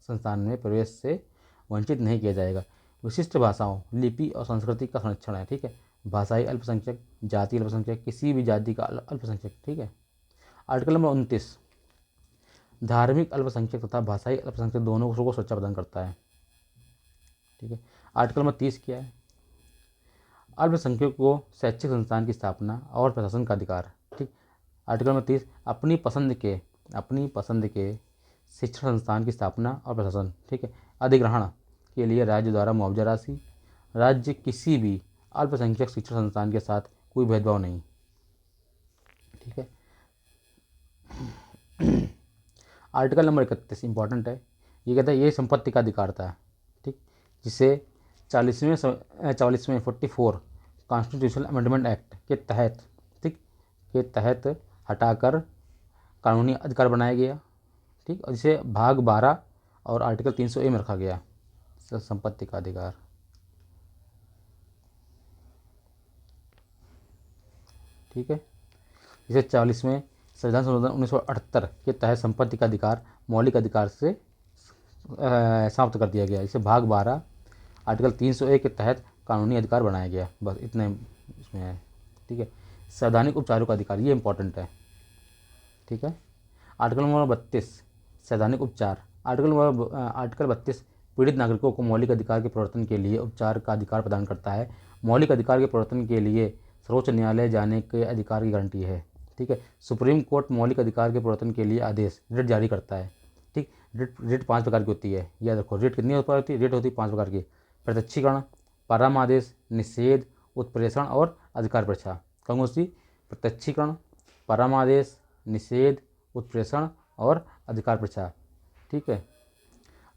संस्थान में प्रवेश से वंचित नहीं किया जाएगा। विशिष्ट भाषाओं, लिपि और संस्कृति का संरक्षण है। ठीक है, भाषाई अल्पसंख्यक, जाति अल्पसंख्यक, किसी भी जाति का अल्पसंख्यक। ठीक है। आर्टिकल नंबर 29 धार्मिक अल्पसंख्यक तथा भाषाई अल्पसंख्यक दोनों को सुरक्षा प्रदान करता है। ठीक है। आर्टिकल नंबर 30 क्या है, अल्पसंख्यक को शैक्षिक संस्थान की स्थापना और प्रशासन का अधिकार। ठीक, आर्टिकल नंबर 30 अपनी पसंद के शिक्षण संस्थान की स्थापना और प्रशासन। ठीक है, अधिग्रहण के लिए राज्य द्वारा मुआवजा राशि। राज्य किसी भी अल्पसंख्यक शिक्षण संस्थान के साथ कोई भेदभाव नहीं। ठीक है। आर्टिकल नंबर 31 इंपॉर्टेंट है, ये कहता है ये संपत्ति का अधिकार था। ठीक, जिसे 44 कॉन्स्टिट्यूशनल अमेंडमेंट एक्ट के तहत, ठीक, के तहत हटाकर कानूनी अधिकार बनाया गया। ठीक, और जिसे भाग 12 और आर्टिकल 300A में रखा गया, संपत्ति का अधिकार। ठीक है, जिसे 40वें संविधान संशोधन 1978 के तहत संपत्ति का अधिकार मौलिक अधिकार से समाप्त कर दिया गया। इसे भाग 12 आर्टिकल 300A के तहत कानूनी अधिकार बनाया गया। बस इतने इसमें है। ठीक है, संवैधानिक उपचारों का अधिकार, ये इंपॉर्टेंट है। ठीक है। आर्टिकल नंबर 32 संवैधानिक उपचार। आर्टिकल 32 पीड़ित नागरिकों को मौलिक अधिकार के प्रवर्तन के लिए उपचार का अधिकार प्रदान करता है। मौलिक अधिकार के प्रवर्तन के लिए सर्वोच्च न्यायालय जाने के अधिकार की गारंटी है। ठीक है, सुप्रीम कोर्ट मौलिक अधिकार के प्रवर्तन के लिए आदेश, रिट जारी करता है। ठीक, रिट 5 प्रकार की होती है, याद रखो। रिट कितनी होती है, रिट होती है 5 प्रकार की। प्रत्यक्षीकरण, परामादेश, निषेध, उत्प्रेषण और अधिकार परीक्षा। कौन सी? प्रत्यक्षीकरण, परामादेश, निषेध, उत्प्रेषण और अधिकार परीक्षा। ठीक है।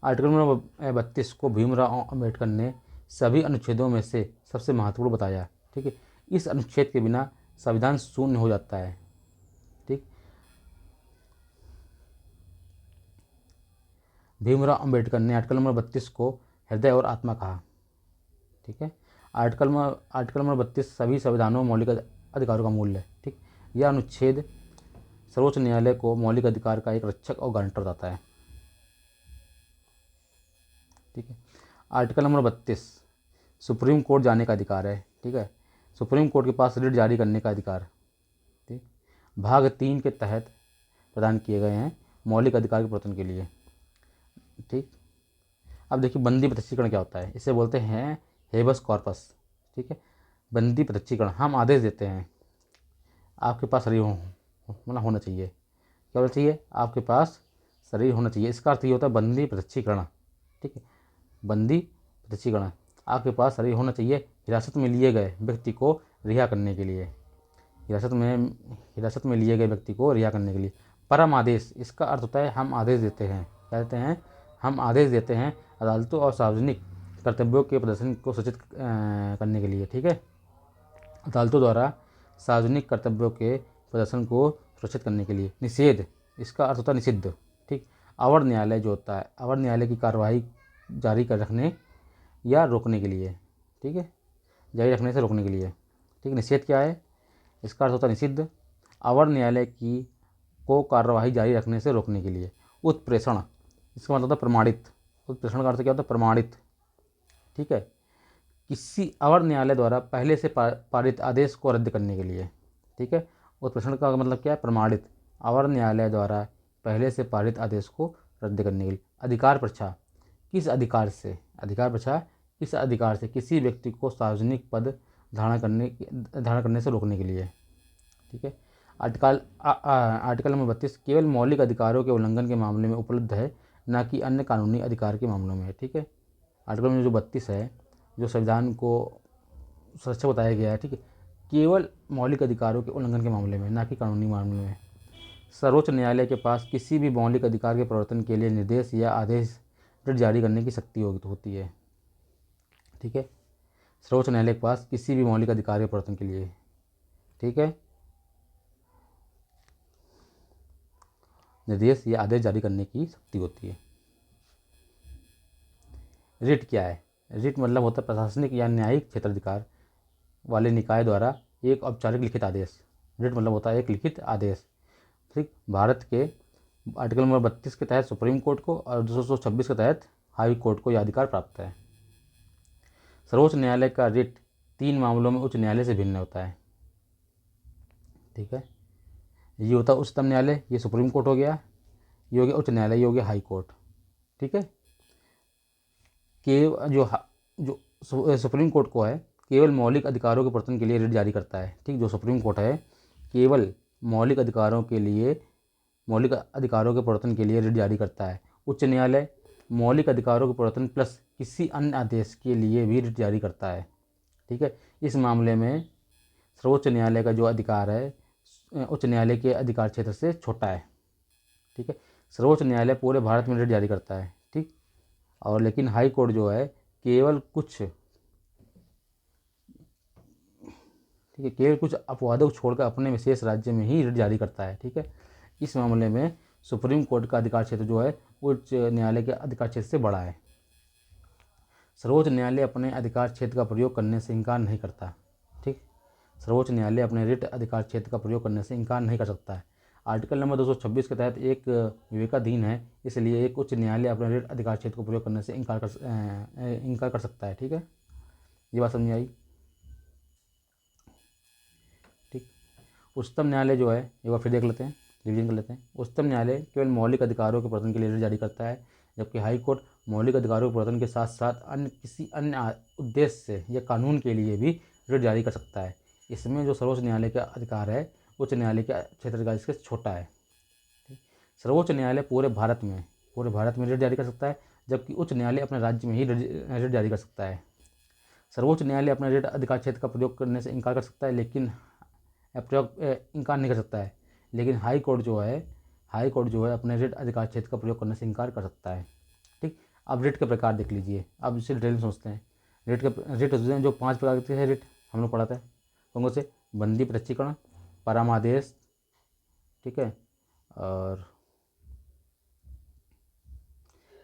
आर्टिकल नंबर 32 को भीमराव अम्बेडकर ने सभी अनुच्छेदों में से सबसे महत्वपूर्ण बताया। ठीक है, इस अनुच्छेद के बिना संविधान शून्य हो जाता है। ठीक, भीमराव अम्बेडकर ने आर्टिकल नंबर 32 को हृदय और आत्मा कहा। ठीक है। आर्टिकल नंबर 32 सभी संविधानों में मौलिक अधिकारों का मूल है। ठीक। यह अनुच्छेद सर्वोच्च न्यायालय को मौलिक अधिकार का एक रक्षक और गारंटर बताता है। ठीक है। आर्टिकल नंबर 32 सुप्रीम कोर्ट जाने का अधिकार है। ठीक है। सुप्रीम कोर्ट के पास रिट जारी करने का अधिकार। ठीक। भाग 3 के तहत प्रदान किए गए हैं मौलिक अधिकार के प्रवर्तन के लिए। ठीक। अब देखिए बंदी प्रत्यक्षीकरण क्या होता है। इसे बोलते हैं हेबस कॉर्पस। ठीक है। बंदी प्रत्यक्षीकरण, हम आदेश देते हैं आपके पास शरीर मतलब होना चाहिए। क्या होना चाहिए? आपके पास शरीर होना चाहिए। इसका अर्थ ये होता है बंदी प्रत्यक्षीकरण। ठीक है। बंदी प्रत्यक्षीकरण, आपके पास शरीर होना चाहिए हिरासत में लिए गए व्यक्ति को रिहा करने के लिए। हिरासत में लिए गए व्यक्ति को रिहा करने के लिए। परम आदेश, इसका अर्थ होता है हम आदेश देते हैं। क्या देते हैं? हम आदेश देते हैं अदालतों और सार्वजनिक कर्तव्यों के प्रदर्शन को सूचित करने के लिए। ठीक है। अदालतों द्वारा सार्वजनिक कर्तव्यों के प्रदर्शन को सुरक्षित करने के लिए। निषेध, इसका अर्थ होता है निषिद्ध। ठीक। अवर न्यायालय जो होता है, अवर न्यायालय की कार्रवाई जारी कर रखने या रोकने के लिए। ठीक है। जारी रखने से रोकने के लिए। ठीक। निषेध क्या है? इसका अर्थ होता है निषिद्ध, अवर न्यायालय की को कार्यवाही जारी रखने से रोकने के लिए। उत्प्रेषण, इसका मतलब होता है प्रमाणित। उत्प्रेषण का अर्थ क्या होता है? प्रमाणित। ठीक है। किसी अवर न्यायालय द्वारा पहले से पारित आदेश को रद्द करने के लिए। ठीक है। उत्प्रेषण का मतलब क्या है? प्रमाणित। अवर न्यायालय द्वारा पहले से पारित आदेश को रद्द करने के लिए। अधिकार परीक्षा, किस अधिकार से? अधिकार परीक्षा किस अधिकार से? किसी व्यक्ति को सार्वजनिक पद धारण करने से रोकने के लिए। ठीक है। आर्टिकल नंबर 32 केवल मौलिक अधिकारों के उल्लंघन के मामले में उपलब्ध है, न कि अन्य कानूनी अधिकार के मामलों में। ठीक है। आर्टिकल में जो 32 है, जो संविधान को सुरक्षा बताया गया है। ठीक है। केवल मौलिक अधिकारों के उल्लंघन के मामले में, न कि कानूनी मामले में। सर्वोच्च न्यायालय के पास किसी भी मौलिक अधिकार के प्रवर्तन के लिए निर्देश या आदेश रिट जारी करने की शक्ति होती है। ठीक है। सर्वोच्च न्यायालय के पास किसी भी मौलिक अधिकार के प्रवर्तन के लिए, ठीक है, निर्देश या आदेश जारी करने की शक्ति होती है। रिट क्या है? रिट मतलब होता है प्रशासनिक या न्यायिक क्षेत्राधिकार वाले निकाय द्वारा एक औपचारिक लिखित आदेश। रिट मतलब होता है एक लिखित आदेश। ठीक। भारत के आर्टिकल नंबर 32 के तहत सुप्रीम कोर्ट को और 226 के तहत हाई कोर्ट को यह अधिकार प्राप्त है। सर्वोच्च न्यायालय का रिट 3 मामलों में उच्च न्यायालय से भिन्न होता है। ठीक है। ये होता है उच्चतम न्यायालय, ये सुप्रीम कोर्ट हो गया, ये हो गया उच्च न्यायालय, ये हो गया हाई कोर्ट। ठीक है। के जो सुप्रीम कोर्ट को है केवल मौलिक अधिकारों के प्रवर्तन के लिए रिट जारी करता है। ठीक। जो सुप्रीम कोर्ट है केवल मौलिक अधिकारों के प्रवर्तन के लिए रिट जारी करता है। उच्च न्यायालय मौलिक अधिकारों के प्रवर्तन प्लस किसी अन्य आदेश के लिए भी रिट जारी करता है। ठीक है। इस मामले में सर्वोच्च न्यायालय का जो अधिकार है उच्च न्यायालय के अधिकार क्षेत्र से छोटा है। ठीक है। सर्वोच्च न्यायालय पूरे भारत में रिट जारी करता है। ठीक। और लेकिन हाई कोर्ट जो है केवल कुछ अपवादों को छोड़कर अपने विशेष राज्य में ही रिट जारी करता है। ठीक है। इस मामले में सुप्रीम कोर्ट का अधिकार क्षेत्र जो है उच्च न्यायालय के अधिकार क्षेत्र से बड़ा है। सर्वोच्च न्यायालय अपने अधिकार क्षेत्र का प्रयोग करने से इनकार नहीं करता। ठीक। सर्वोच्च न्यायालय अपने रिट अधिकार क्षेत्र का प्रयोग करने से इनकार नहीं कर सकता है। आर्टिकल नंबर 226 के तहत एक विवेकाधीन है, इसलिए एक उच्च न्यायालय अपने रिट अधिकार क्षेत्र को प्रयोग करने से इनकार कर सकता है। ठीक है। ये बात समझ आई? ठीक। उच्चतम न्यायालय जो है एक बार फिर देख लेते हैं, रिवीजन कर लेते हैं। उच्चतम न्यायालय केवल मौलिक अधिकारों के प्रवर्तन के लिए रिट जारी करता है, जबकि हाई कोर्ट मौलिक अधिकारों के प्रवर्तन के साथ साथ किसी अन्य उद्देश्य से या कानून के लिए भी रिट जारी कर सकता है। इसमें जो सर्वोच्च न्यायालय का अधिकार है उच्च न्यायालय के क्षेत्राधिकार इसके छोटा है। सर्वोच्च न्यायालय पूरे भारत में रिट जारी कर सकता है, जबकि उच्च न्यायालय अपने राज्य में ही रिट जारी कर सकता है। सर्वोच्च न्यायालय अपने रिट अधिकार क्षेत्र का प्रयोग करने से इनकार कर सकता है, लेकिन इनकार नहीं कर सकता है, लेकिन हाई कोर्ट जो है अपने रिट अधिकार क्षेत्र का प्रयोग करने से इनकार कर सकता है। ठीक। अब रिट के प्रकार देख लीजिए, अब इसे डिटेल में सोचते हैं। रिट होते हैं जो 5 प्रकार के हैं। रिट हम लोग पढ़ाते हैं कौन से? बंदी प्रत्यक्षीकरण, परमादेश, ठीक है, और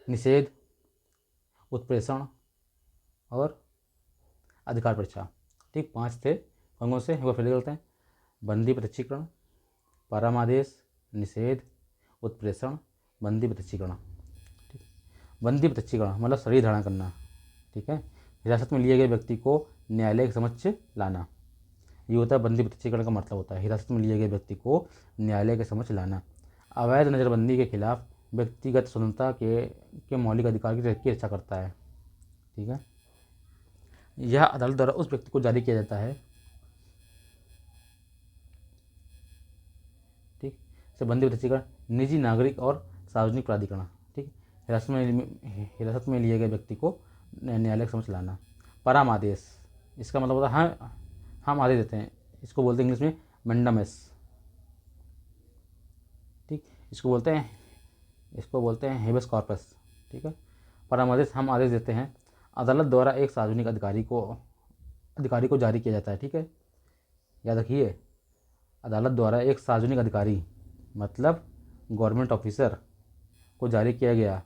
निषेध, उत्प्रेषण और अधिकार परीक्षा। ठीक, 5 थे। कौन कौन से वो फिर करते हैं? बंदी प्रत्यक्षीकरण, परमादेश, निषेध, उत्प्रेषण, बंदी प्रत्यक्षीकरण। ठीक, बंदी प्रत्यक्षीकरण मतलब शरीर धारण करना। ठीक है, हिरासत में लिए गए व्यक्ति को न्यायालय के समक्ष लाना, ये होता है बंदी प्रत्यक्षीकरण का मतलब होता है हिरासत में लिए गए व्यक्ति को न्यायालय के समक्ष लाना। अवैध नज़रबंदी के खिलाफ व्यक्तिगत स्वतंत्रता के मौलिक अधिकार की रक्षा करता है। ठीक है, यह अदालत द्वारा उस व्यक्ति को जारी किया जाता है। ठीक, बंदी प्रत्यक्षीकरण, निजी, नागरिक और सार्वजनिक प्राधिकरण। ठीक, हिरासत में लिए गए व्यक्ति को न्यायालय के समक्ष लाना। परामादेश, इसका मतलब होता है हम आदेश देते हैं, इसको बोलते हैं इंग्लिश में मैंडामस। ठीक, इसको बोलते हैं हेबस कॉर्पस। ठीक है, परामर्श हम आदेश देते हैं, अदालत द्वारा एक सार्वजनिक अधिकारी को जारी किया जाता है। ठीक है, याद रखिए, अदालत द्वारा एक सार्वजनिक अधिकारी मतलब गवर्नमेंट ऑफिसर को जारी किया गया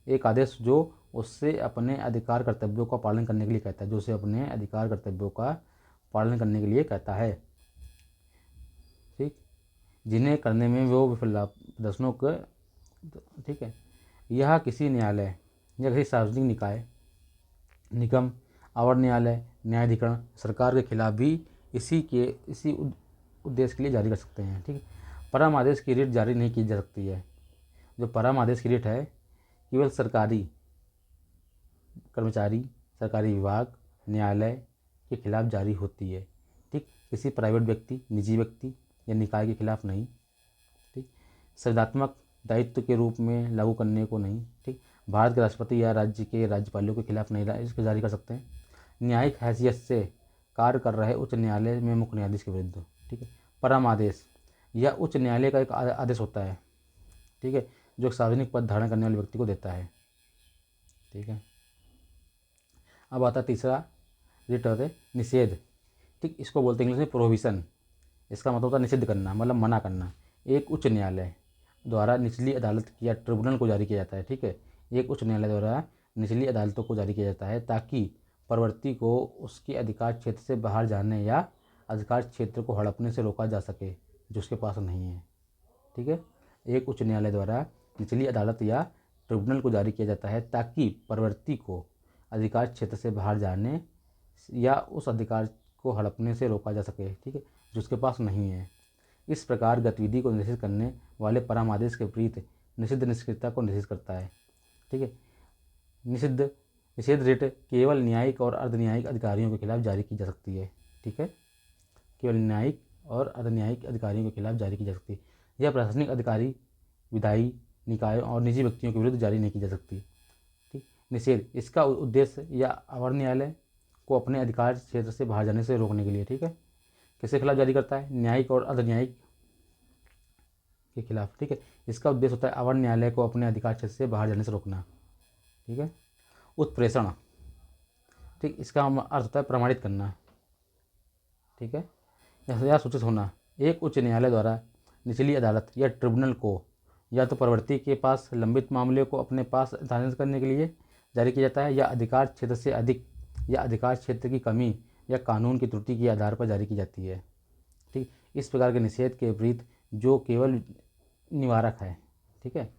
एक आदेश जो उससे अपने अधिकार कर्तव्यों का पालन करने के लिए कहता है, ठीक, जिन्हें करने में वो विफलता प्रदर्शनों को। ठीक है, यह किसी न्यायालय या किसी सार्वजनिक निकाय, निगम, आवर न्यायालय, न्यायाधिकरण, सरकार के खिलाफ भी इसी उद्देश्य के लिए जारी कर सकते हैं। ठीक है, परम आदेश की रिट जारी नहीं की जा सकती है। जो परम आदेश की रिट है केवल सरकारी कर्मचारी, सरकारी विभाग, न्यायालय के खिलाफ जारी होती है। ठीक, किसी प्राइवेट व्यक्ति, निजी व्यक्ति या निकाय के खिलाफ नहीं। ठीक, संविधात्मक दायित्व के रूप में लागू करने को नहीं। ठीक, भारत के राष्ट्रपति या राज्य के राज्यपालों के खिलाफ नहीं इसको जारी कर सकते हैं। न्यायिक हैसियत से कार्य कर रहे उच्च न्यायालय में मुख्य न्यायाधीश के विरुद्ध। ठीक है, परम आदेश यह उच्च न्यायालय का एक आदेश होता है। ठीक है, जो सार्वजनिक पद धारण करने वाले व्यक्ति को देता है। ठीक है, अब आता तीसरा रिट होता है निषेध। ठीक, इसको बोलते हैं इंग्लिश में प्रोहिबिशन। इसका मतलब होता है निषिद्ध करना, मतलब मना करना। एक उच्च न्यायालय द्वारा निचली अदालत या ट्रिब्यूनल को जारी किया जाता है। ठीक है, एक उच्च न्यायालय द्वारा निचली अदालतों को जारी किया जाता है ताकि प्रवर्ती को उसके अधिकार क्षेत्र से बाहर जाने या अधिकार क्षेत्र को हड़पने से रोका जा सके जो उसके पास नहीं है। ठीक है, एक उच्च न्यायालय द्वारा निचली अदालत या ट्रिब्यूनल को जारी किया जाता है ताकि प्रवर्ती को अधिकार क्षेत्र से बाहर जाने या उस अधिकार को हड़पने से रोका जा सके। ठीक है, जो उसके पास नहीं है। इस प्रकार गतिविधि को निषेध करने वाले परम आदेश के विपरीत निषिद्ध निष्क्रियता को निषेध करता है। ठीक है, निषेध रिट केवल न्यायिक और अर्धन्यायिक अधिकारियों के खिलाफ जारी की जा सकती है। ठीक है, केवल न्यायिक और अर्धन्यायिक अधिकारियों के खिलाफ जारी की जा सकती है। यह प्रशासनिक अधिकारी, विधायी निकायों और निजी व्यक्तियों के विरुद्ध जारी नहीं की जा सकती। ठीक, निषेध इसका उद्देश्य या अवर न्यायालय को अपने अधिकार क्षेत्र से बाहर जाने से रोकने के लिए। ठीक है, किसके खिलाफ जारी करता है? न्यायिक और अर्धन्यायिक के खिलाफ। ठीक है, इसका उद्देश्य होता है अवर न्यायालय को अपने अधिकार क्षेत्र से बाहर जाने से रोकना। ठीक है, उत्प्रेषण। ठीक, इसका अर्थ होता है प्रमाणित करना। ठीक है, यह सूचित होना। एक उच्च न्यायालय द्वारा निचली अदालत या ट्रिब्यूनल को या तो प्रवर्ती के पास लंबित मामले को अपने पास स्थानांतरित करने के लिए जारी किया जाता है या अधिकार क्षेत्र से अधिक या अधिकार क्षेत्र की कमी या कानून की त्रुटि के आधार पर जारी की जाती है। ठीक, इस प्रकार के निषेध के विपरीत जो केवल निवारक है। ठीक है,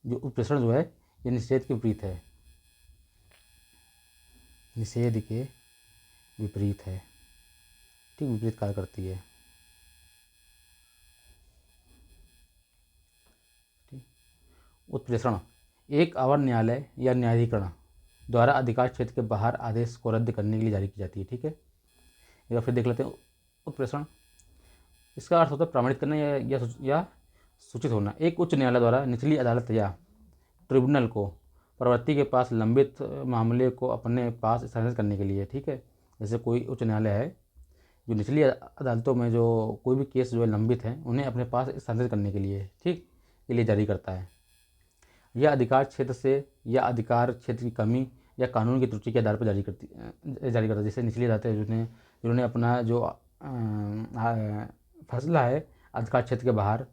जो उत्प्रेषण जो है ये निषेध के विपरीत है, निषेध के विपरीत है। ठीक, विपरीत कार्य करती है। ठीक, उत्प्रेषण एक अवर न्यायालय या न्यायाधिकरण द्वारा अधिकार क्षेत्र के बाहर आदेश को रद्द करने के लिए जारी की जाती है। ठीक है, एक बार फिर देख लेते हैं उत्प्रेषण। इसका अर्थ होता है प्रमाणित करना या सूचित होना। एक उच्च न्यायालय द्वारा निचली अदालत या ट्रिब्यूनल को प्रवर्ती के पास लंबित मामले को अपने पास स्थानांतरित करने के लिए। ठीक है, जैसे कोई उच्च न्यायालय है जो निचली अदालतों में जो कोई भी केस जो है लंबित है उन्हें अपने पास स्थानांतरित करने के लिए, ठीक, के लिए जारी करता है। यह अधिकार क्षेत्र से या अधिकार क्षेत्र की कमी या कानून की त्रुटि के आधार पर जारी करता है। जैसे निचली अदालतें जिन्होंने अपना जो फैसला है अधिकार क्षेत्र के बाहर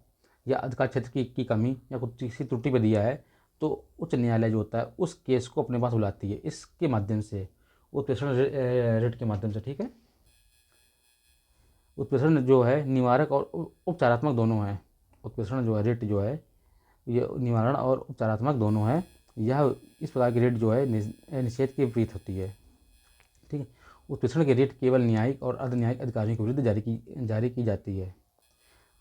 या अधिकार क्षेत्र की कमी या कुछ किसी त्रुटि पर दिया है तो उच्च न्यायालय जो होता है उस केस को अपने पास बुलाती है इसके माध्यम से, उत्प्रेषण रिट के माध्यम से। ठीक है, उत्प्रेषण जो है निवारक और उपचारात्मक दोनों है। उत्प्रेषण जो है रिट जो है ये निवारण और उपचारात्मक दोनों है। यह इस प्रकार की रिट जो है निषेध के विपरीत होती है। ठीक है, उत्प्रेषण की रिट केवल न्यायिक और अर्ध न्यायिक अधिकारियों के विरुद्ध जारी की जाती है,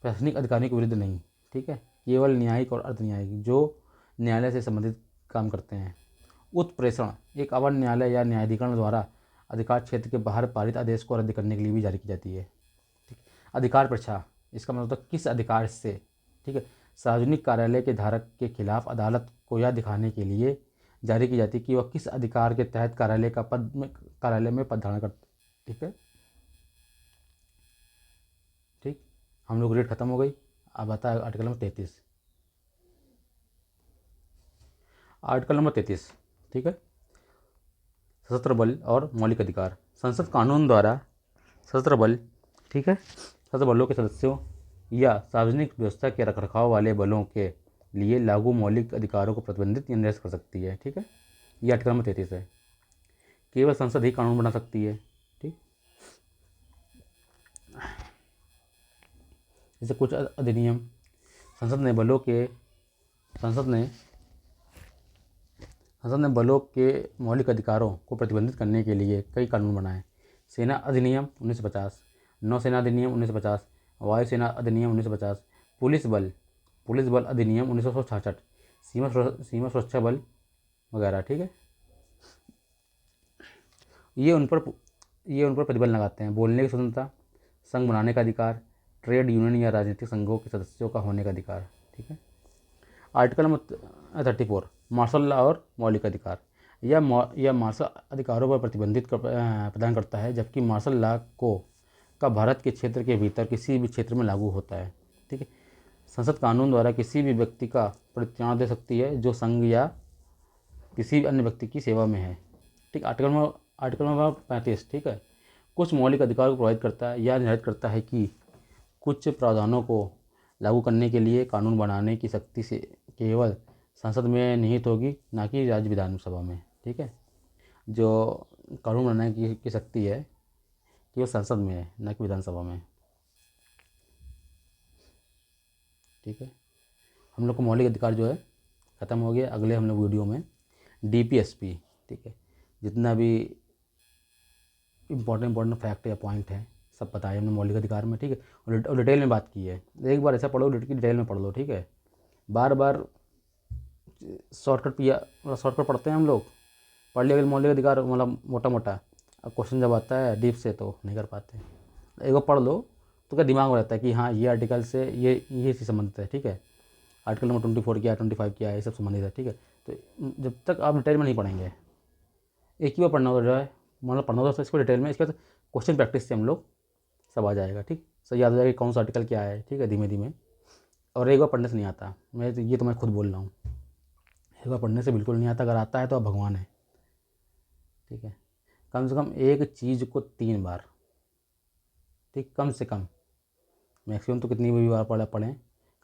प्रशासनिक अधिकारियों के विरुद्ध नहीं। ठीक है, केवल न्यायिक और अर्ध न्यायिक जो न्यायालय से संबंधित काम करते हैं। उत्प्रेषण एक अवर न्यायालय या न्यायाधिकरण द्वारा अधिकार क्षेत्र के बाहर पारित आदेश को रद्द करने के लिए भी जारी की जाती है। ठीक, अधिकार परीक्षा, इसका मतलब किस अधिकार से। ठीक है, सार्वजनिक कार्यालय के धारक के खिलाफ अदालत को यह दिखाने के लिए जारी की जाती है कि वह किस अधिकार के तहत कार्यालय में पद धारण करते। ठीक है, ठीक, हम लोग रेट खत्म हो गई। अब आता है आर्टिकल नंबर 33। आर्टिकल नंबर 33, ठीक है, सशस्त्र बल और मौलिक अधिकार। संसद कानून द्वारा सशस्त्र बल, ठीक है, सशस्त्र बलों के सदस्यों या सार्वजनिक व्यवस्था के रखरखाव वाले बलों के लिए लागू मौलिक अधिकारों को प्रतिबंधित या निरस्त कर सकती है। ठीक है, ये आर्टिकल नंबर 33 है। केवल संसद ही कानून बना सकती है। ठीक, जैसे कुछ अधिनियम संसद ने बलों के मौलिक अधिकारों को प्रतिबंधित करने के लिए कई कानून बनाए। सेना अधिनियम 1950, नौसेना अधिनियम 1950, वायुसेना अधिनियम 1950, पुलिस बल अधिनियम 1966, सीमा सुरक्षा बल वगैरह। ठीक है, ये उन पर प्रतिबंध लगाते हैं। बोलने की स्वतंत्रता, संघ बनाने का अधिकार, ट्रेड यूनियन या राजनीतिक संघों के सदस्यों का होने का अधिकार। ठीक है, आर्टिकल नंबर 34, मार्शल लॉ और मौलिक अधिकार। यह मार्शल अधिकारों पर प्रदान करता है, जबकि मार्शल लॉ का भारत के क्षेत्र के भीतर किसी भी क्षेत्र में लागू होता है। ठीक है, संसद कानून द्वारा किसी भी व्यक्ति का परित्याग दे सकती है जो संघ या किसी भी अन्य व्यक्ति की सेवा में है। ठीक, आर्टिकल नंबर 35, ठीक है, कुछ मौलिक अधिकारों को प्रभावित करता है या निर्धारित करता है कि कुछ प्रावधानों को लागू करने के लिए कानून बनाने की शक्ति से केवल संसद में निहित होगी, ना कि राज्य विधानसभा में। ठीक है, जो कानून बनाने की शक्ति है केवल संसद में है, ना कि विधानसभा में। ठीक है, हम लोग को मौलिक अधिकार जो है ख़त्म हो गया। अगले हम लोग वीडियो में DPSP, ठीक है, जितना भी इम्पोर्टेंट फैक्ट या पॉइंट है सब बताया हमने मौलिक अधिकार में। ठीक है, और डिटेल में बात की है। एक बार ऐसा पढ़ो, डिटेल में पढ़ लो। ठीक है, बार बार शॉर्टकट पढ़ते हैं हम लोग, पढ़ लिया मौलिक अधिकार मतलब मोटा, अब क्वेश्चन जब आता है डीप से तो नहीं कर पाते। एक बार पढ़ लो तो क्या दिमाग में रहता है कि हाँ ये आर्टिकल से ये चीज़ संबंधित है। ठीक है, आर्टिकल नंबर 24 क्या है, 25 क्या है, ये सब संबंधित है। ठीक है, तो जब तक आप डिटेल में नहीं पढ़ेंगे, एक ही बार पढ़ना हो जाए, मतलब पढ़ना होता है इसको डिटेल में, इसके बाद क्वेश्चन प्रैक्टिस से हम लोग सब आ जाएगा। ठीक, सही याद हो जाएगा कौन सा आर्टिकल क्या है। ठीक है, धीमे धीमे, और एक बार पढ़ने से नहीं आता। मैं खुद बोल रहा हूँ, एक बार पढ़ने से बिल्कुल नहीं आता। अगर आता है तो आप भगवान हैं। ठीक है, कम से कम एक चीज़ को 3 बार, ठीक, कम से कम, मैक्सिमम तो कितनी भी बार पढ़ें,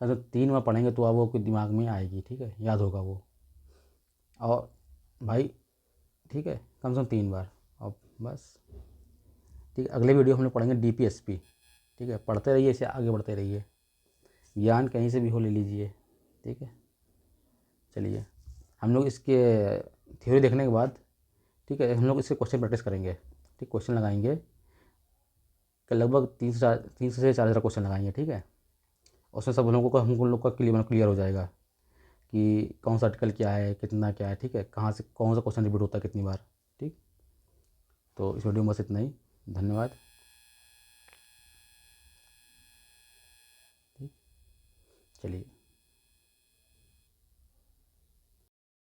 कम से कम 3 बार पढ़ेंगे तो आप वो दिमाग में आएगी। ठीक है, याद होगा वो। और भाई, ठीक है, कम से कम 3 बार, और बस। ठीक है, अगले वीडियो हम लोग पढ़ेंगे DPSP। ठीक है, पढ़ते रहिए, इसे आगे बढ़ते रहिए, ज्ञान कहीं से भी हो ले लीजिए। ठीक है, चलिए, हम लोग इसके थ्योरी देखने के बाद, ठीक है, हम लोग इसके क्वेश्चन प्रैक्टिस करेंगे। ठीक, क्वेश्चन लगाएंगे कि लगभग 3 से 4 हज़ार क्वेश्चन लगाएंगे। ठीक है, उसमें सब लोगों को हम लोग का क्लियर हो जाएगा कि कौन सा आर्टिकल क्या है, कितना क्या है। ठीक है, कहाँ से कौन सा क्वेश्चन रिपीट होता है कितनी बार। ठीक, तो इस वीडियो में बस इतना ही। धन्यवाद। ठीक, चलिए।